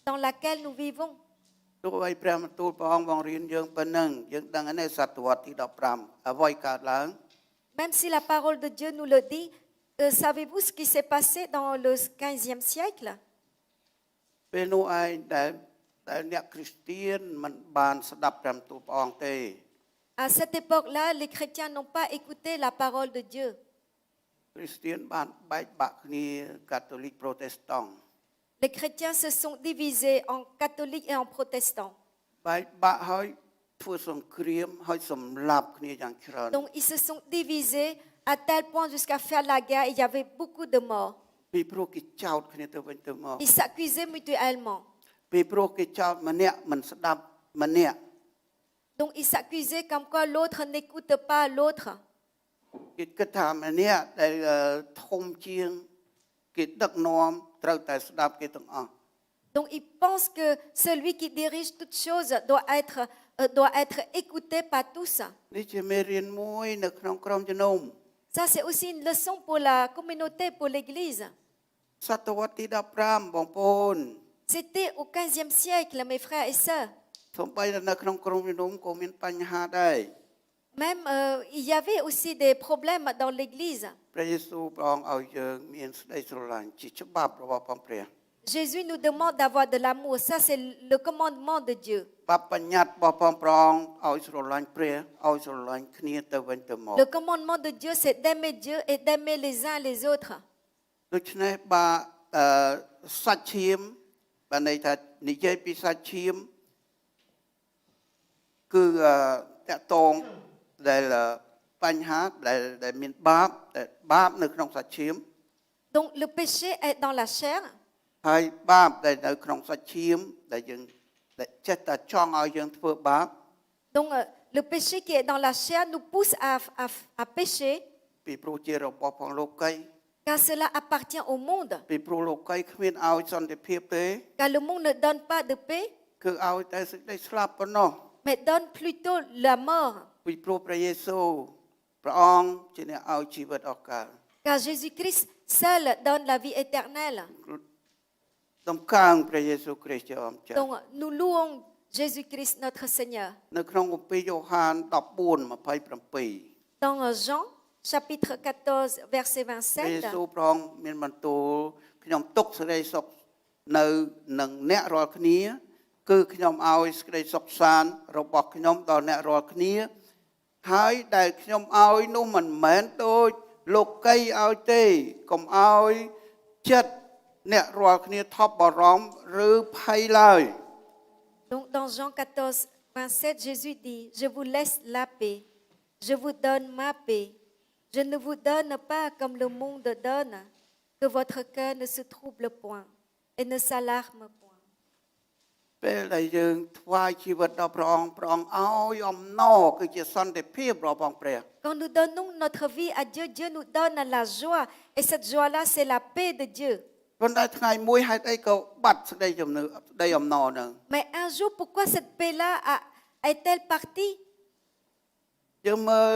S2: dans laquelle nous vivons.
S1: ទោះបីព្រះបន្ទូលព្រះអង្គបង្រៀនយើងប៉ុណ្ណឹងយើងដឹងហើយសតវត្សទី15អ្វីកើតឡើង
S2: Même si la parole de Dieu nous le dit, savez-vous ce qui s'est passé dans le 15e siècle?
S1: ពេលនោះឯងដែលអ្នកគ្រីស្ទានមិនបានស្ដាប់ព្រះបន្ទូលព្រះអង្គទេ
S2: À cette époque-là, les chrétiens n'ont pas écouté la parole de Dieu.
S1: គ្រីស្ទានបានបែកបាក់គ្នាកាតូលិកប្រូតេស្តង់
S2: Les chrétiens se sont divisés en catholiques et en protestants.
S1: បែកបាក់ហើយធ្វើសង្គ្រាមហើយសម្លាប់គ្នាយ៉ាងច្រើន
S2: Donc ils se sont divisés à tel point jusqu'à faire la guerre. Il y avait beaucoup de morts.
S1: ពីព្រោះគេចោទគ្នាទៅវិញទៅមក
S2: Ils s'accusaient mutuellement.
S1: ពីព្រោះគេចោទម្នាក់មិនស្ដាប់ម្នាក់
S2: Donc ils s'accusaient comme quoi l'autre n'écoute pas l'autre.
S1: គេគិតថាម្នាក់ដែលធំជាងគេដឹកនាំត្រូវតែស្ដាប់គេទាំងអស់
S2: Donc ils pensent que celui qui dirige toute chose doit être écouté par tous.
S1: នេះជាមេរៀនមួយនៅក្នុងក្រុមជំនុំ
S2: Ça, c'est aussi une leçon pour la communauté, pour l'Église.
S1: សតវត្សទី15បងប្អូន
S2: C'était au 15e siècle, mes frères et sœurs.
S1: សូម្បីតែនៅក្នុងក្រុមជំនុំក៏មានបញ្ហាដែរ
S2: Même, il y avait aussi des problèmes dans l'Église.
S1: ព្រះយេស៊ូវព្រះអង្គឲ្យយើងមានសេចក្តីស្រឡាញ់ជាច្បាប់របស់ព្រះ
S2: Jésus nous demande d'avoir de l'amour. Ça, c'est le commandement de Dieu.
S1: បបបញ្ញត្តិរបស់ព្រះអង្គឲ្យស្រឡាញ់ព្រះឲ្យស្រឡាញ់គ្នាទៅវិញទៅមក
S2: Le commandement de Dieu, c'est d'aimer Dieu et d'aimer les uns les autres.
S1: ដូច្នេះបាទសាច់ឈាមបានន័យថានិយាយពីសាច់ឈាមគឺតកតងដែលបញ្ហាដែលមានបាបនៅក្នុងសាច់ឈាម
S2: Donc, le péché est dans la chair.
S1: ហើយបាបដែលនៅក្នុងសាច់ឈាមដែលយើងចេះតែចង់ឲ្យយើងធ្វើបាប
S2: Donc, le péché qui est dans la chair nous pousse à pécher,
S1: ពីព្រោះជារបស់ផងលោកី
S2: car cela appartient au monde.
S1: ពីព្រោះលោកីគ្មានឲ្យសន្តិភាពទេ
S2: Car le monde ne donne pas de paix,
S1: គឺឲ្យតែសេចក្តីស្លាប់ប៉ុណ្ណោះ
S2: mais donne plutôt la mort.
S1: ពីព្រោះព្រះយេស៊ូវព្រះអង្គជាអ្នកឲ្យជីវិតអស់កល
S2: Car Jésus-Christ seul donne la vie éternelle.
S1: តំកើងព្រះយេស៊ូវគ្រីស្ទជាអម្ចាស់
S2: Donc, nous louons Jésus-Christ, notre Seigneur.
S1: នៅក្នុងគម្ពីរយ៉ូហាន14:27
S2: Dans Jean, chapitre 14, verset
S1: ព្រះយេស៊ូវ
S2: 27,
S1: ព្រះអង្គមានបន្ទូលខ្ញុំទុកសេចក្តីសុខនៅនឹងអ្នករាល់គ្នាគឺខ្ញុំឲ្យសេចក្តីសុខសាន្តរបស់ខ្ញុំដល់អ្នករាល់គ្នាហើយដែលខ្ញុំឲ្យនោះមិនមែនដូចលោកីឲ្យទេកុំឲ្យចិត្តអ្នករាល់គ្នាថប់បារម្ភឬភ័យឡើយ
S2: Donc, dans Jean 14, 27, Jésus dit, je vous laisse la paix, je vous donne ma paix. Je ne vous donne pas comme le monde donne, que votre cœur ne se trouble point et ne s'alarme point.
S1: ពេលដែលយើងថ្វាយជីវិតដល់ព្រះអង្គព្រះអង្គឲ្យអំណរគឺជាសន្តិភាពរបស់ព្រះ
S2: Quand nous donnons notre vie à Dieu, Dieu nous donne la joie. Et cette joie-là, c'est la paix de Dieu.
S1: ប៉ុន្តែថ្ងៃមួយហេតុអីក៏បាត់សេចក្តីជំនឿសេចក្តីអំណរនឹង
S2: Mais un jour, pourquoi cette paix-là est-elle partie?
S1: យើងមើល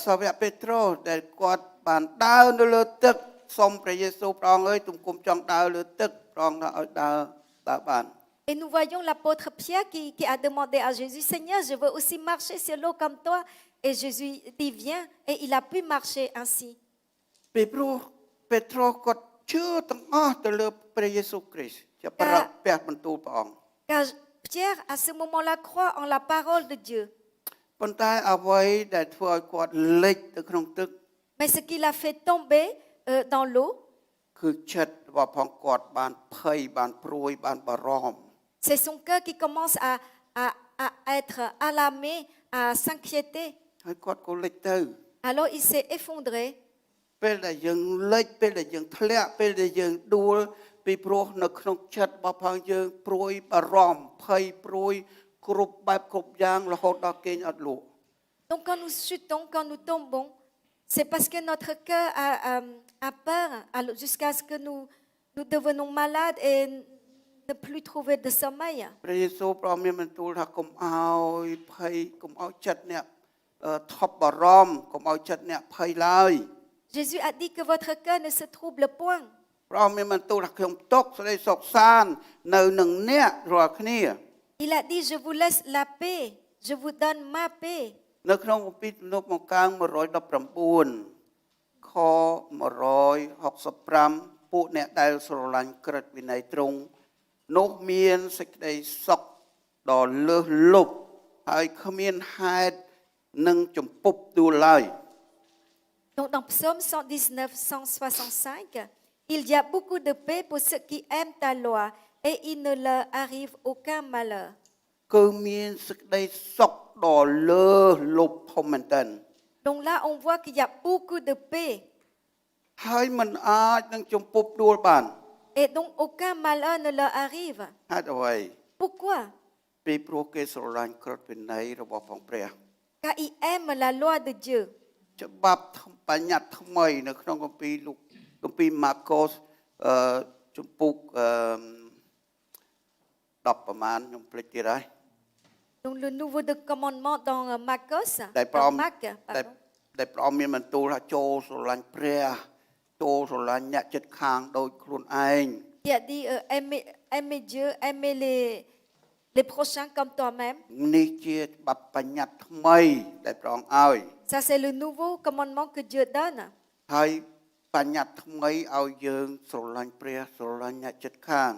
S1: សាវកពេត្រុសដែលគាត់បានដើរនៅលើទឹកសូមព្រះយេស៊ូវព្រះអង្គអើយទំគុំចង់ដើរលើទឹកព្រះអង្គថាឲ្យដើរបាន
S2: Et nous voyons l'apôtre Pierre qui a demandé à Jésus, Seigneur, je veux aussi marcher sur l'eau comme toi. Et Jésus dit, viens. Et il a pu marcher ainsi.
S1: ពីព្រោះពេត្រុសគាត់ជឿទាំងអស់ទៅលើព្រះយេស៊ូវគ្រីស្ទជាប្រពះបន្ទូលព្រះអង្គ
S2: Car Pierre, à ce moment-là, croit en la parole de Dieu.
S1: ប៉ុន្តែអ្វីដែលធ្វើឲ្យគាត់លិចទៅក្នុងទឹក
S2: Mais ce qui l'a fait tomber dans l'eau,
S1: គឺចិត្តរបស់ផងគាត់បានភ័យបានព្រួយបានបារម្ភ
S2: c'est son cœur qui commence à être alarmé, à s'inquiéter.
S1: ហើយគាត់ក៏លិចទៅ
S2: Alors il s'est effondré.
S1: ពេលដែលយើងលិចពេលដែលយើងធ្លាក់ពេលដែលយើងដួលពីព្រោះនៅក្នុងចិត្តរបស់ផងយើងព្រួយបារម្ភភ័យព្រួយគ្រប់បែបគ្រប់យ៉ាងរហូតដល់គេងអត់លក់
S2: Donc quand nous chutons, quand nous tombons, c'est parce que notre cœur a peur jusqu'à ce que nous devenons malades et ne plus trouver de sommeil.
S1: ព្រះយេស៊ូវព្រះមានបន្ទូលថាកុំឲ្យភ័យកុំឲ្យចិត្តអ្នកថប់បារម្ភកុំឲ្យចិត្តអ្នកភ័យឡើយ
S2: Jésus a dit que votre cœur ne se trouble point.
S1: ព្រះមានបន្ទូលថាខ្ញុំទុកសេចក្តីសុខសាន្តនៅនឹងអ្នករាល់គ្នា
S2: Il a dit, je vous laisse la paix, je vous donne ma paix.
S1: នៅក្នុងគម្ពីរទំនុកមកកាង119ខ165ពួកអ្នកដែលស្រឡាញ់ក្រឹតវិន័យទ្រង់នោះមានសេចក្តីសុខដ៏លើសលប់ហើយគ្មានហេតុនឹងចំពប់ដួលឡើយ
S2: Donc dans Psaume 119, 165, il y a beaucoup de paix pour ceux qui aiment ta loi et il ne leur arrive aucun malheur.
S1: គឺមានសេចក្តីសុខដ៏លើសលប់ធំមែនទែន
S2: Donc là, on voit qu'il y a beaucoup de paix.
S1: ហើយមិនអាចនឹងចំពប់ដួលបាន
S2: Et donc aucun malheur ne leur arrive.
S1: ហេតុអ្វី
S2: Pourquoi?
S1: ពីព្រោះគេស្រឡាញ់ក្រឹតវិន័យរបស់ផងព្រះ
S2: Car ils aiment la loi de Dieu.
S1: ច្បាប់បញ្ញត្តិថ្មីនៅក្នុងគម្ពីរលោកគម្ពីរម៉ាកុសជំពូក10ប្រមាណខ្ញុំភ្លេចទៀតហើយ
S2: Donc le nouveau commandement dans Marcos,
S1: ដែលព្រះ
S2: dans
S1: អង្គ
S2: Marc,
S1: ដែលព្រះអង្គមានបន្ទូលថាចូលស្រឡាញ់ព្រះចូលស្រឡាញ់អ្នកជិតខាងដូចខ្លួនឯង
S2: il a dit aimer Dieu, aimer les prochains comme toi-même.
S1: នេះជាច្បាប់បញ្ញត្តិថ្មីដែលព្រះអង្គឲ្យ
S2: Ça, c'est le nouveau commandement que Dieu donne.
S1: ហើយបញ្ញត្តិថ្មីឲ្យយើងស្រឡាញ់ព្រះស្រឡាញ់អ្នកជិតខាង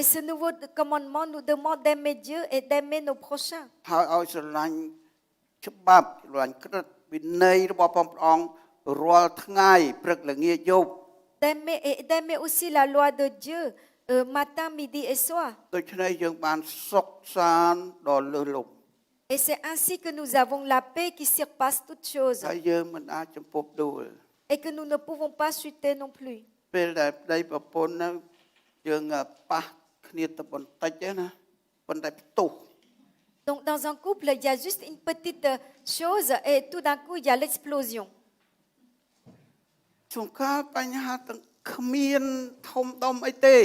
S2: Et ce nouveau commandement nous demande d'aimer Dieu et d'aimer nos prochains.
S1: ហើយឲ្យស្រឡាញ់ច្បាប់ស្រឡាញ់ក្រឹតវិន័យរបស់ព្រះអង្គរាល់ថ្ងៃព្រឹកល្ងាចយប់
S2: D'aimer aussi la loi de Dieu matin, midi et soir.
S1: ដូច្នេះយើងបានសុខសាន្តដល់លើសលប់
S2: Et c'est ainsi que nous avons la paix qui surpasse toutes choses
S1: ហើយយើងមិនអាចចំពប់ដួល
S2: et que nous ne pouvons pas chuter non plus.
S1: ពេលដែលប្តីប្រពន្ធហ្នឹងយើងប៉ះគ្នាទៅបន្តិចទេណាប៉ុន្តែផ្ទុះ
S2: Donc dans un couple, il y a juste une petite chose et tout d'un coup, il y a l'explosion.
S1: ជួនកាលបញ្ហាទាំងគ្មានធំដុំអីទេ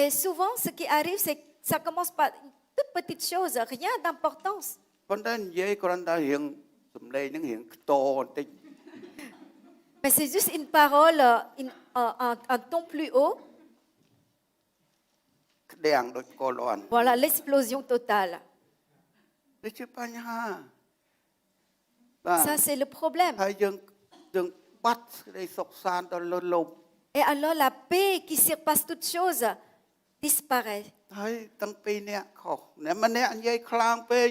S2: Et souvent, ce qui arrive, c'est que ça commence par une toute petite chose, rien d'importance.
S1: ប៉ុន្តែនិយាយគ្រាន់តែរៀងសំឡេងហ្នឹងរៀងខ្ទរបន្តិច
S2: Mais c'est juste une parole, un ton plus haut.
S1: ក្តាំងដូចកលាន់
S2: Voilà, l'explosion totale.
S1: នេះជាបញ្ហាបាទ
S2: Ça, c'est le problème.
S1: ហើយយើងបាត់សេចក្តីសុខសាន្តដល់លើសលប់
S2: Et alors, la paix qui surpasse toute chose disparaît.
S1: ហើយទាំងពីរនាក់ខុសអ្នកម្នាក់និយាយខ្លាំងពេក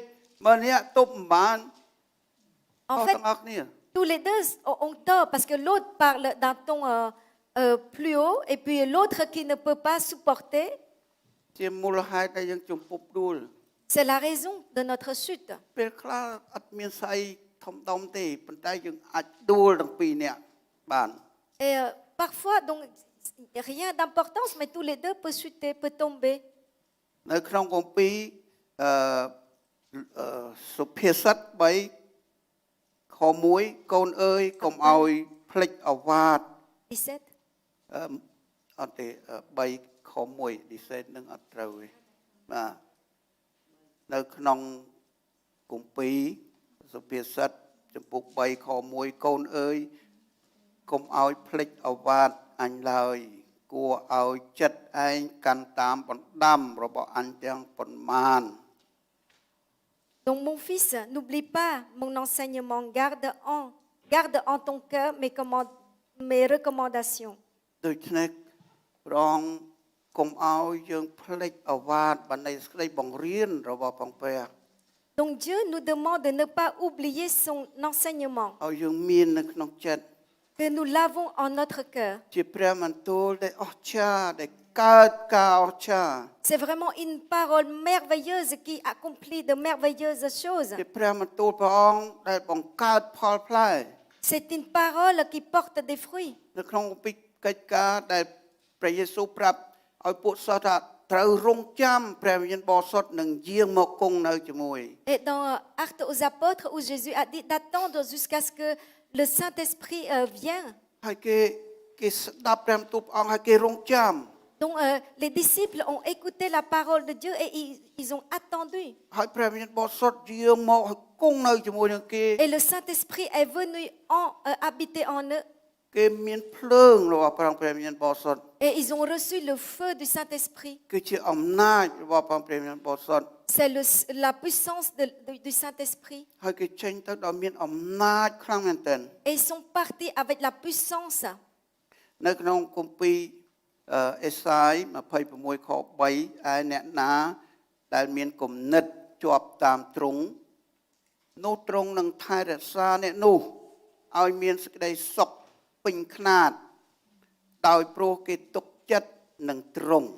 S1: ម្នាក់ទប់មិនបាន
S2: En
S1: ខុស
S2: fait,
S1: ទាំងអស់គ្នា
S2: tous les deux ont tort parce que l'autre parle d'un ton plus haut et puis l'autre qui ne peut pas supporter.
S1: ជាមូលហេតុដែលយើងជំពប់ដួល
S2: C'est la raison de notre chute.
S1: ពេលខ្លះអត់មានស្អីធំដុំទេប៉ុន្តែយើងអាចដួលទាំងពីរនាក់បាន
S2: Et parfois, donc, rien d'importance, mais tous les deux peuvent chuter, peuvent tomber.
S1: នៅក្នុងគម្ពីរអឺអឺសុភាសិត3ខ1កូនអើយកុំឲ្យភ្លេចអាវាត
S2: 17.
S1: អត់ទេ3ខ1 decide នឹងអត់ត្រូវទេបាទនៅក្នុងគម្ពីរសុភាសិតចំពុក3ខ1កូនអើយកុំឲ្យភ្លេចអាវាតអញឡើយគួរឲ្យចិត្តឯងកាន់តាមបណ្ដាំរបស់អញទាំងប៉ុន្មាន
S2: Donc mon fils, n'oublie pas mon enseignement, garde en ton cœur mes recommandations.
S1: ដូច្នេះព្រះអង្គកុំឲ្យយើងភ្លេចអាវាតបណ្ដៃស្ដីបង្រៀនរបស់ព្រះព្រះ
S2: Donc Dieu nous demande de ne pas oublier son enseignement,
S1: ឲ្យយើងមាននៅក្នុងចិត្ត
S2: que nous l'avons en notre cœur.
S1: ជាព្រះបន្ទូលដែលអស្ចារ្យដែលកើតការអស្ចារ្យ
S2: C'est vraiment une parole merveilleuse qui accomplit de merveilleuses choses.
S1: ជាព្រះបន្ទូលព្រះអង្គដែលបង្កើតផលផ្លែ
S2: C'est une parole qui porte des fruits.
S1: នៅក្នុងពីកិច្ចការដែលព្រះយេស៊ូវប្រាប់ឲ្យពួកសិស្សថាត្រូវរង់ចាំព្រះវិញ្ញាណបរិសុទ្ធនឹងយាងមកគង់នៅជាមួយ
S2: Et dans Actes aux apôtres où Jésus a dit d'attendre jusqu'à ce que le Saint-Esprit vienne.
S1: ហើយគេស្ដាប់ព្រះបន្ទូលព្រះអង្គហើយគេរង់ចាំ
S2: Donc les disciples ont écouté la parole de Dieu et ils ont attendu.
S1: ហើយព្រះវិញ្ញាណបរិសុទ្ធយាងមកឲ្យគង់នៅជាមួយនឹងគេ
S2: Et le Saint-Esprit est venu habiter en eux.
S1: គេមានភ្លើងរបស់ព្រះវិញ្ញាណបរិសុទ្ធ
S2: Et ils ont reçu le feu du Saint-Esprit.
S1: គឺជាអំណាចរបស់ព្រះវិញ្ញាណបរិសុទ្ធ
S2: C'est la puissance du Saint-Esprit.
S1: ហើយគេចេញទៅដល់មានអំណាចខ្លាំងមែនទែន
S2: Et ils sont partis avec la puissance.
S1: នៅក្នុងគម្ពីរអេសាយ26ខ3ឯអ្នកណាដែលមានគំនិតជាប់តាមទ្រង់នោះទ្រង់នឹងថែរក្សាអ្នកនោះឲ្យមានសេចក្តីសុខពេញខ្នាតដោយព្រោះគេទុកចិត្តនឹងទ្រង់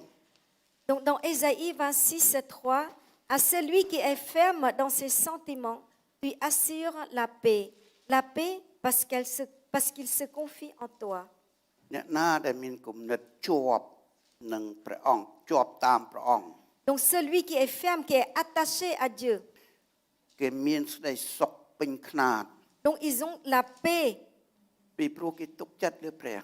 S2: Donc dans Ésaïe 26:3, à celui qui est ferme dans ses sentiments, lui assure la paix. La paix parce qu'il se confie en toi.
S1: អ្នកណាដែលមានគំនិតជាប់នឹងព្រះអង្គជាប់តាមព្រះអង្គ
S2: Donc celui qui est ferme, qui est attaché à Dieu.
S1: គេមានសេចក្តីសុខពេញខ្នាត
S2: Donc ils ont la paix
S1: ពីព្រោះគេទុកចិត្តលើព្រះ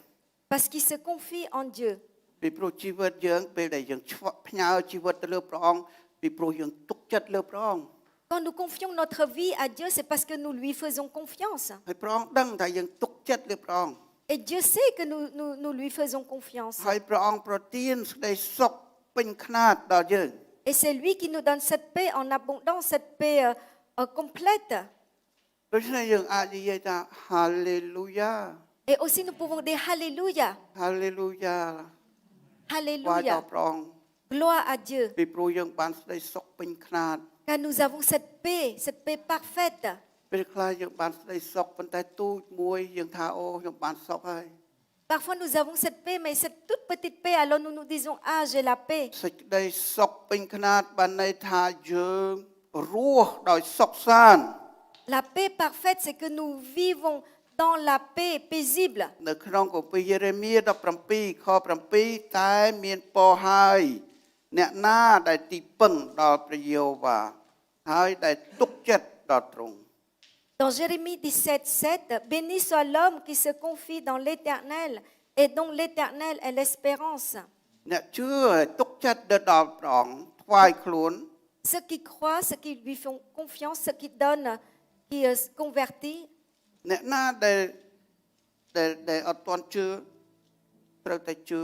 S2: parce qu'ils se confient en Dieu.
S1: ពីព្រោះជីវិតយើងពេលដែលយើងផ្ញើជីវិតទៅលើព្រះអង្គពីព្រោះយើងទុកចិត្តលើព្រះអង្គ
S2: Quand nous confions notre vie à Dieu, c'est parce que nous lui faisons confiance.
S1: ហើយព្រះអង្គដឹងថាយើងទុកចិត្តលើព្រះអង្គ
S2: Et Dieu sait que nous lui faisons confiance.
S1: ហើយព្រះអង្គប្រទានសេចក្តីសុខពេញខ្នាតដល់យើង
S2: Et c'est lui qui nous donne cette paix en abondance, cette paix complète.
S1: ដូច្នេះយើងអាចនិយាយថា Hallelujah
S2: Et aussi nous pouvons dire Alléluia,
S1: Hallelujah ថ្វាយដល់
S2: Alléluia,
S1: ព្រះអង្គ
S2: gloire à Dieu.
S1: ពីព្រោះយើងបានសេចក្តីសុខពេញខ្នាត
S2: Car nous avons cette paix parfaite.
S1: ពេលខ្លះយើងបានសេចក្តីសុខប៉ុន្តែទូចមួយយើងថាអូខ្ញុំបានសុខហើយ
S2: Parfois nous avons cette paix, mais cette toute petite paix, alors nous nous disons, ah, j'ai la paix.
S1: សេចក្តីសុខពេញខ្នាតបានន័យថាយើងរស់ដោយសុខសាន្ត
S2: La paix parfaite, c'est que nous vivons dans la paix paisible.
S1: នៅក្នុងគម្ពីរយេរេមៀ17ខ7តែមានពរហើយអ្នកណាដែលទីពឹងដល់ព្រះយេហូវ៉ាហើយដែលទុកចិត្តដល់ទ្រង់
S2: Dans Jérémie 17:7, béni soit l'homme qui se confie dans l'Éternel et dont l'Éternel est l'espérance.
S1: អ្នកជឿឲ្យទុកចិត្តទៅដល់ព្រះអង្គថ្វាយខ្លួន
S2: Ceux qui croient, ceux qui lui font confiance, ceux qui donnent, qui se convertissent,
S1: អ្នកណាដែលអត់ទាន់ជឿត្រូវតែជឿ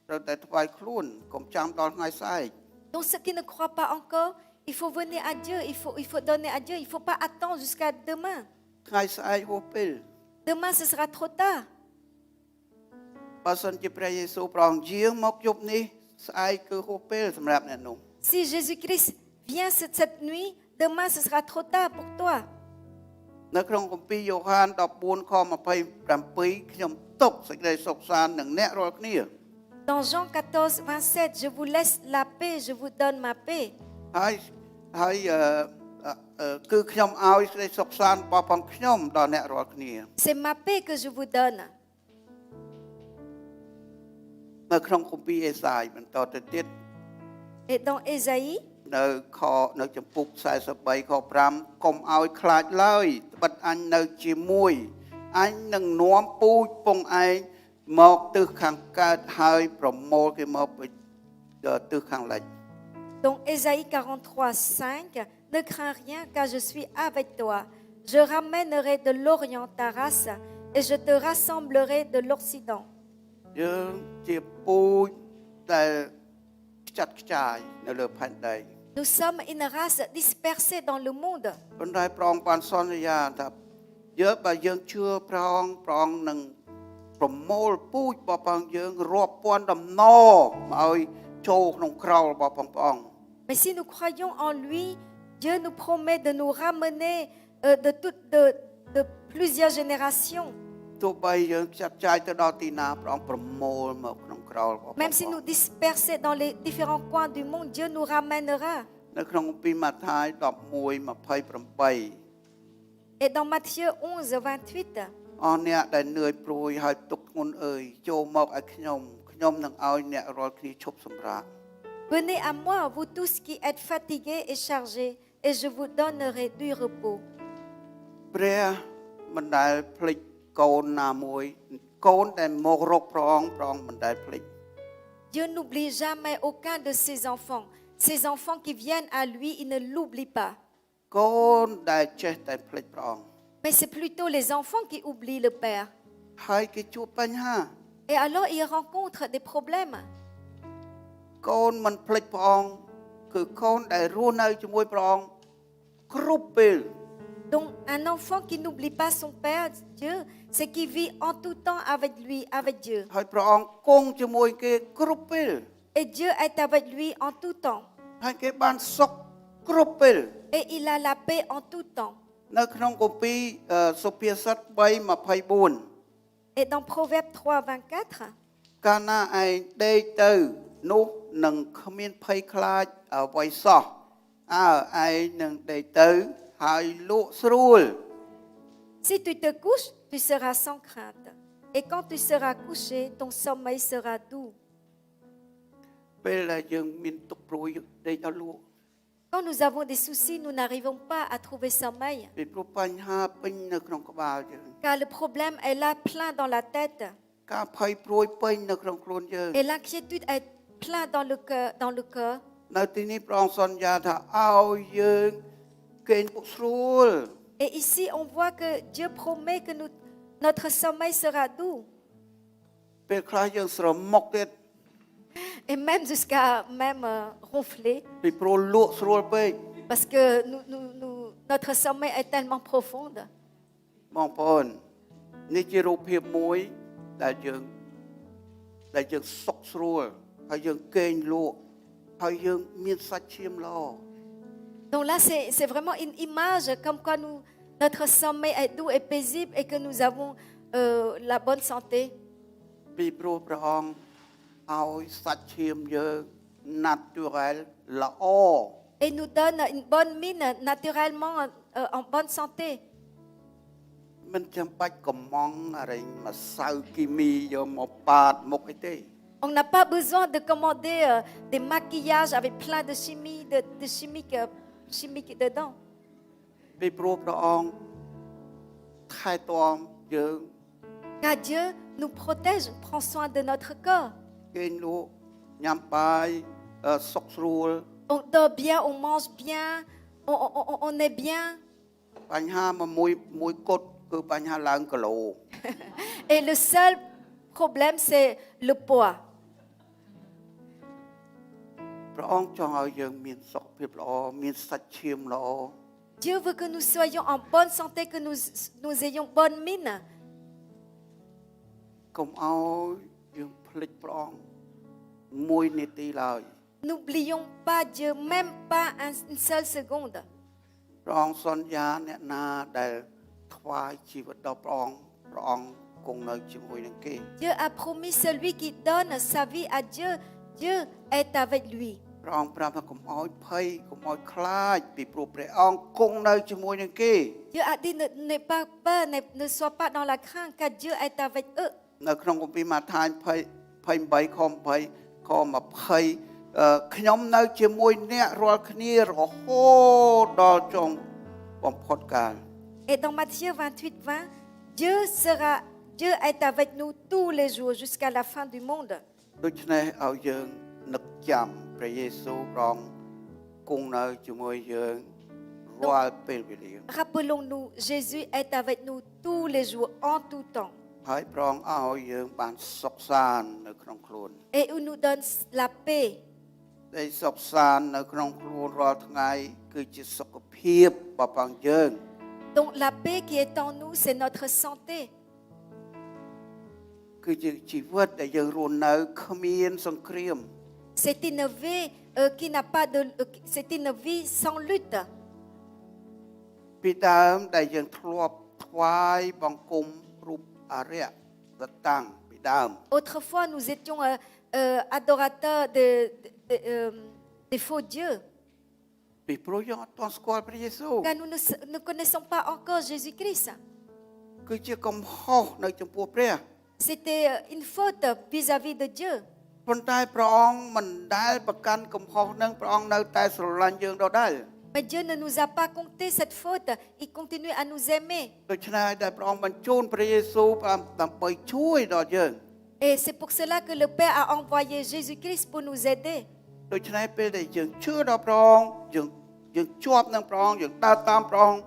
S1: ត្រូវតែថ្វាយខ្លួនកុំចាំដល់ថ្ងៃស្អែក
S2: donc ceux qui ne croient pas encore, il faut venir à Dieu, il faut donner à Dieu, il ne faut pas attendre jusqu'à demain.
S1: ថ្ងៃស្អែកហួសពេល
S2: Demain, ce sera trop tard.
S1: បើសិនជាព្រះយេស៊ូវព្រះអង្គយាងមកយប់នេះស្អែកគឺហួសពេលសម្រាប់អ្នកនោះ
S2: Si Jésus-Christ vient cette nuit, demain, ce sera trop tard pour toi.
S1: នៅក្នុងគម្ពីរយ៉ូហាន14ខ27ខ្ញុំទុកសេចក្តីសុខសាន្តនឹងអ្នករាល់គ្នា
S2: Dans Jean 14:27, je vous laisse la paix, je vous donne ma paix.
S1: ហើយគឺខ្ញុំឲ្យសេចក្តីសុខសាន្តរបស់ផងខ្ញុំដល់អ្នករាល់គ្នា
S2: C'est ma paix que je vous donne.
S1: នៅក្នុងគម្ពីរអេសាយបន្តទៅទៀត
S2: Et dans Ésaïe,
S1: នៅនៅចំពុក43ខ5កុំឲ្យខ្លាចឡើយត្បិតអញនៅជាមួយអញនឹងនាំពូជពងឯងមកទិសខាងកើតហើយប្រមូលគេមកពីទិសខាងលិច
S2: dans Ésaïe 43, 5, ne crains rien car je suis avec toi. Je ramènerai de l'Orient ta race et je te rassemblerai de l'Occident.
S1: យើងជាពូជដែលខ្ចាត់ខ្ចាយនៅលើផែនដី
S2: Nous sommes une race dispersée dans le monde.
S1: ប៉ុន្តែព្រះអង្គបានសន្យាថាបើយើងជឿព្រះអង្គនឹងប្រមូលពូជរបស់ព្រះអង្គយើងរាប់ពាន់ដំណមកឲ្យចូលក្នុងក្រោលរបស់ព្រះអង្គ
S2: Mais si nous croyons en lui, Dieu nous promet de nous ramener de plusieurs générations.
S1: ទោះបីយើងខ្ចាត់ខ្ចាយទៅដល់ទីណាព្រះអង្គប្រមូលមកក្នុងក្រោលរបស់ព្រះ
S2: Même si nous dispersons dans les différents coins du monde, Dieu nous ramènera.
S1: នៅក្នុងគម្ពីរម៉ាថាយ11:28
S2: Et dans Matthieu 11, 28,
S1: អស់អ្នកដែលនឿយព្រួយហើយទុក្ខធ្ងន់អើយចូលមកឲ្យខ្ញុំនឹងឲ្យអ្នករាល់គ្នាឈប់សម្រាក
S2: venez à moi, vous tous qui êtes fatigués et chargés, et je vous donnerai du repos.
S1: ព្រះមិនដែលភ្លេចកូនណាមួយកូនដែលមករកព្រះអង្គមិនដែលភ្លេច
S2: Dieu n'oublie jamais aucun de ses enfants. Ses enfants qui viennent à lui, il ne l'oublie pas.
S1: កូនដែលចេះតែភ្លេចព្រះអង្គ
S2: Mais c'est plutôt les enfants qui oublient le Père.
S1: ហើយគេជួបបញ្ហា
S2: Et alors ils rencontrent des problèmes.
S1: កូនមិនភ្លេចព្រះអង្គគឺកូនដែលរស់នៅជាមួយព្រះអង្គគ្រប់ពេល
S2: Donc un enfant qui n'oublie pas son Père, Dieu, c'est qui vit en tout temps avec lui, avec Dieu.
S1: ហើយព្រះអង្គគង់ជាមួយគេគ្រប់ពេល
S2: Et Dieu est avec lui en tout temps.
S1: ហើយគេបានសុខគ្រប់ពេល
S2: Et il a la paix en tout temps.
S1: នៅក្នុងគម្ពីរសុភាសិត3:24
S2: Et dans Proverbe 3, 24,
S1: កាលណាឯងដេកទៅនោះនឹងគ្មានភ័យខ្លាចអ្វីសោះឯងនឹងដេកទៅហើយលក់ស្រួល
S2: si tu te couches, tu seras sans crainte. Et quand tu seras couché, ton sommeil sera doux.
S1: ពេលដែលយើងមានទុក្ខព្រួយដេកដល់លក់
S2: Quand nous avons des soucis, nous n'arrivons pas à trouver sommeil.
S1: ពីព្រោះបញ្ហាពេញនៅក្នុងក្បាលយើង
S2: Car le problème est là, plein dans la tête.
S1: ការភ័យព្រួយពេញនៅក្នុងខ្លួនយើង
S2: Et l'inquiétude est plein dans le cœur.
S1: នៅទីនេះព្រះអង្គសន្យាថាឲ្យយើងគេងពុកស្រួល
S2: Et ici, on voit que Dieu promet que notre sommeil sera doux.
S1: ពេលខ្លះយើងស្រមុកទៀត
S2: Et même jusqu'à ronfler.
S1: ពីព្រោះលក់ស្រួលពេក
S2: Parce que notre sommeil est tellement profond.
S1: បងប្អូននេះជារូបភាពមួយដែលយើងសុខស្រួលហើយយើងគេងលក់ហើយយើងមានសាច់ឈាមល្អ
S2: Donc là, c'est vraiment une image comme quoi notre sommeil est doux et paisible et que nous avons la bonne santé.
S1: ពីព្រោះព្រះអង្គឲ្យសាច់ឈាមយើង naturel ល្អ
S2: Et nous donne une bonne mine naturellement en bonne santé.
S1: មិនចាំបាច់កំងអរិញម្សៅគីមីយកមកប៉ាតមុខអីទេ
S2: On n'a pas besoin de commander des maquillages avec plein de chimie, de chimiques dedans.
S1: ពីព្រោះព្រះអង្គថែទាំយើង
S2: Car Dieu nous protège, prend soin de notre corps.
S1: គេងលក់ញ៉ាំបាយសុខស្រួល
S2: On dort bien, on mange bien, on est bien.
S1: បញ្ហាមួយគត់គឺបញ្ហាឡើងគីឡូ
S2: Et le seul problème, c'est le poids.
S1: ព្រះអង្គចង់ឲ្យយើងមានសុខភាពល្អមានសាច់ឈាមល្អ
S2: Dieu veut que nous soyons en bonne santé, que nous ayons bonne mine.
S1: កុំឲ្យយើងភ្លេចព្រះអង្គមួយនាទីឡើយ
S2: N'oublions pas Dieu, même pas une seule seconde.
S1: ព្រះអង្គសន្យាអ្នកណាដែលថ្វាយជីវិតដល់ព្រះអង្គគង់នៅជាមួយនឹងគេ
S2: Dieu a promis celui qui donne sa vie à Dieu, Dieu est avec lui.
S1: ព្រះអង្គប្រាប់ថាកុំឲ្យភ័យកុំឲ្យខ្លាចពីព្រោះព្រះអង្គគង់នៅជាមួយនឹងគេ
S2: Dieu a dit n'aie pas peur, ne sois pas dans la crainte, car Dieu est avec eux.
S1: នៅក្នុងគម្ពីរម៉ាថាយ 28ខ20ខ20ខ្ញុំនៅជាមួយអ្នករាល់គ្នារហូតដល់ចុងបំផុតកាល
S2: Et dans Matthieu 28, 20, Dieu est avec nous tous les jours jusqu'à la fin du monde.
S1: ដូច្នេះឲ្យយើងនឹកចាំព្រះយេស៊ូវព្រះអង្គគង់នៅជាមួយយើងរាល់ពេលវេលា
S2: Rappelons-nous, Jésus est avec nous tous les jours, en tout temps.
S1: ហើយព្រះអង្គឲ្យយើងបានសុខសាន្តនៅក្នុងខ្លួន
S2: Et il nous donne la paix.
S1: ដែលសុខសាន្តនៅក្នុងខ្លួនរាល់ថ្ងៃគឺជាសុខភាពរបស់ព្រះអង្គយើង
S2: Donc la paix qui est en nous, c'est notre santé.
S1: គឺជាជីវិតដែលយើងរស់នៅគ្មានសង្គ្រាម
S2: C'est une vie qui n'a pas de, c'est une vie sans lutte.
S1: ពីដើមដែលយើងធ្លាប់ថ្វាយបង្គំរូបអរិយសតាំងពីដើម
S2: Autrefois, nous étions adorateurs des faux dieux,
S1: ពីព្រោះយើងអត់ទាន់ស្គាល់ព្រះយេស៊ូវ
S2: car nous ne connaissons pas encore Jésus-Christ.
S1: គឺជាកំហុសនៅចំពោះព្រះ
S2: C'était une faute vis-à-vis de Dieu.
S1: ប៉ុន្តែព្រះអង្គមិនដែលប្រកាន់កំហុសនឹងព្រះអង្គនៅតែស្រឡាញ់យើងដដែល
S2: Mais Dieu ne nous a pas compté cette faute. Il continue à nous aimer.
S1: ដូច្នេះដែលព្រះអង្គបញ្ជូនព្រះយេស៊ូវដើម្បីជួយដល់យើង
S2: Et c'est pour cela que le Père a envoyé Jésus-Christ pour nous aider.
S1: ដូច្នេះពេលដែលយើងជឿដល់ព្រះអង្គយើងជាប់នឹងព្រះអង្គយើងដើរតាមព្រះអង្គ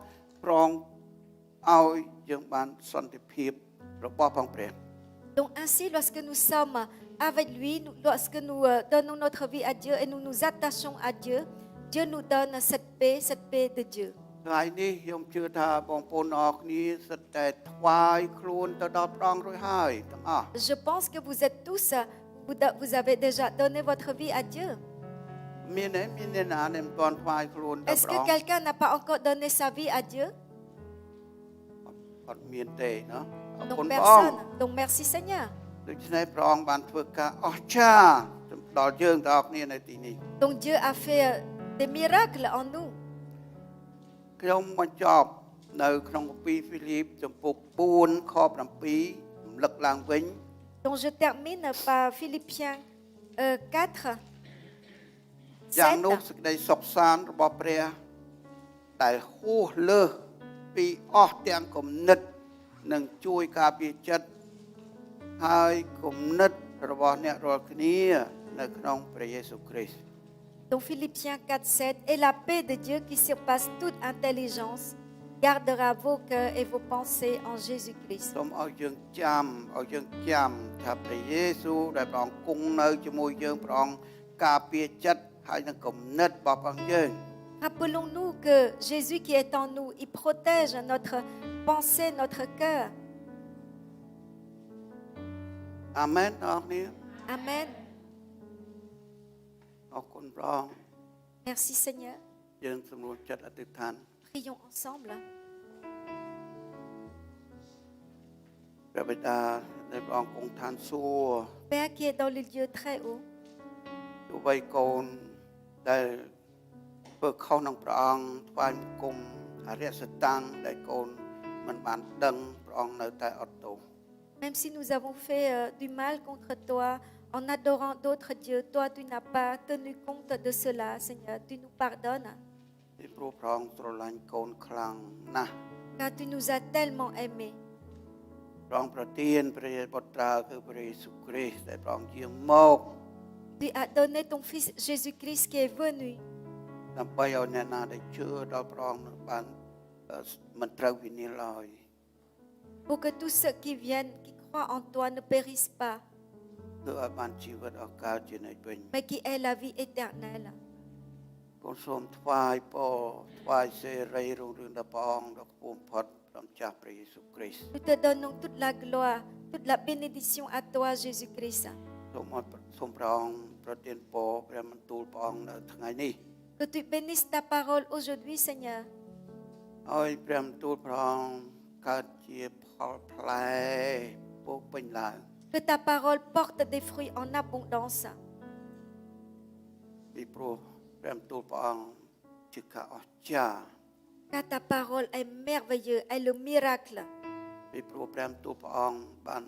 S1: ឲ្យយើងបានសន្តិភាពរបស់ផងព្រះ
S2: Donc ainsi, lorsque nous sommes avec lui, lorsque nous donnons notre vie à Dieu et nous nous attachons à Dieu, Dieu nous donne cette paix de Dieu.
S1: ថ្ងៃនេះខ្ញុំជឿថាបងប្អូនអរគ្នាសិតតែថ្វាយខ្លួនទៅដល់ព្រះអង្គរួចហើយទាំងអស់
S2: Je pense que vous êtes tous, vous avez déjà donné votre vie à Dieu.
S1: មានណាមិនទាន់ថ្វាយខ្លួនទៅ
S2: Est-ce
S1: ព្រះ
S2: que
S1: អង្គ
S2: quelqu'un n'a pas encore donné sa vie à Dieu?
S1: អត់មានទេណាអរគុ
S2: Donc
S1: ណព្រះអង្គ
S2: personne. Donc merci Seigneur.
S1: ដូច្នេះព្រះអង្គបានធ្វើការអស្ចារ្យដល់យើងទាំងអស់គ្នានៅទីនេះ
S2: Donc Dieu a fait des miracles en nous.
S1: ខ្ញុំបញ្ចប់នៅក្នុងគម្ពីរហ្វីលីបចំពុក4ខ7រំលឹកឡើងវិញ
S2: Donc je termine par Philippiens 4,
S1: យ៉ាងនោះ
S2: 7.
S1: សេចក្តីសុខសាន្តរបស់ព្រះដែលហួសលើសពីអស់ទាំងគំនិតនឹងជួយការពារចិត្តហើយគំនិតរបស់អ្នករាល់គ្នានៅក្នុងព្រះយេស៊ូវគ្រីស្ទ
S2: Donc Philippiens 4, 7. Et la paix de Dieu qui surpasse toute intelligence gardera vos cœurs et vos pensées en Jésus-Christ.
S1: សូមឲ្យយើងចាំថាព្រះយេស៊ូវដែលព្រះអង្គគង់នៅជាមួយយើងព្រះអង្គការពារចិត្តហើយនឹងគំនិតរបស់ព្រះអង្គយើង
S2: Rappelons-nous que Jésus qui est en nous, il protège notre pensée, notre cœur.
S1: អាមែនអរគ្នា
S2: Amen.
S1: អរគុណព្រះអង្គ
S2: Merci Seigneur.
S1: យើងសម្រួលចិត្តអធិដ្ឋាន
S2: Prions ensemble.
S1: ព្រះបិតាដែលព្រះអង្គគង់ឋានសួគ៌
S2: Père qui est dans les lieux très hauts,
S1: ទោះបីកូនដែលធ្វើខុសនឹងព្រះអង្គថ្វាយបង្គំអរិយសតាំងដែលកូនមិនបានដឹងព្រះអង្គនៅតែអត់ទោស
S2: même si nous avons fait du mal contre toi, en adorant d'autres dieux, toi tu n'as pas tenu compte de cela, Seigneur. Tu nous pardonnes,
S1: ពីព្រោះព្រះអង្គស្រឡាញ់កូនខ្លាំងណាស់
S2: car tu nous as tellement aimés.
S1: ព្រះអង្គប្រទានព្រះបុត្រាគឺព្រះយេស៊ូវគ្រីស្ទដែលព្រះអង្គយាងមក
S2: Tu as donné ton Fils Jésus-Christ qui est venu
S1: ដើម្បីឲ្យអ្នកណាដែលជឿដល់ព្រះអង្គនឹងបានមិនត្រូវវិនាសឡើយ
S2: pour que tous ceux qui viennent, qui croient en toi, ne périssent pas,
S1: គឺឲ្យបានជីវិតអកើតជានិច្ចវិញ
S2: mais qui aient la vie éternelle.
S1: កូនសូមថ្វាយពរថ្វាយសេរីរុងរឿងដល់ព្រះអង្គដ៏ខ្ពស់បំផុតព្រះម្ចាស់ព្រះយេស៊ូវគ្រីស្ទ
S2: Nous te donnons toute la gloire, toute la bénédiction à toi, Jésus-Christ.
S1: សូមព្រះអង្គប្រទានពរព្រះបន្ទូលព្រះអង្គនៅថ្ងៃនេះ
S2: Que tu bénisses ta parole aujourd'hui, Seigneur.
S1: ឲ្យព្រះបន្ទូលព្រះអង្គកើតជាផលផ្លែពោពេញឡើង
S2: Que ta parole porte des fruits en abondance.
S1: ពីព្រោះព្រះបន្ទូលព្រះអង្គជាការអស្ចារ្យ
S2: Car ta parole est merveilleuse, est le miracle.
S1: ពីព្រោះព្រះបន្ទូលព្រះអង្គបាន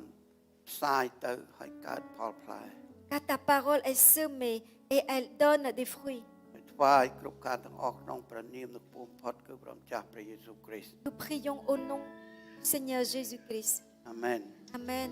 S1: ផ្សាយទៅឲ្យកើតផលផ្លែ
S2: car ta parole est semée et elle donne des fruits.
S1: ហើយថ្វាយគ្រប់ការទាំងអស់ក្នុងព្រះនាមនៃពូបំផុតគឺព្រះម្ចាស់ព្រះយេស៊ូវគ្រីស្ទ
S2: Nous prions au nom du Seigneur Jésus-Christ.
S1: អាមែន
S2: Amen.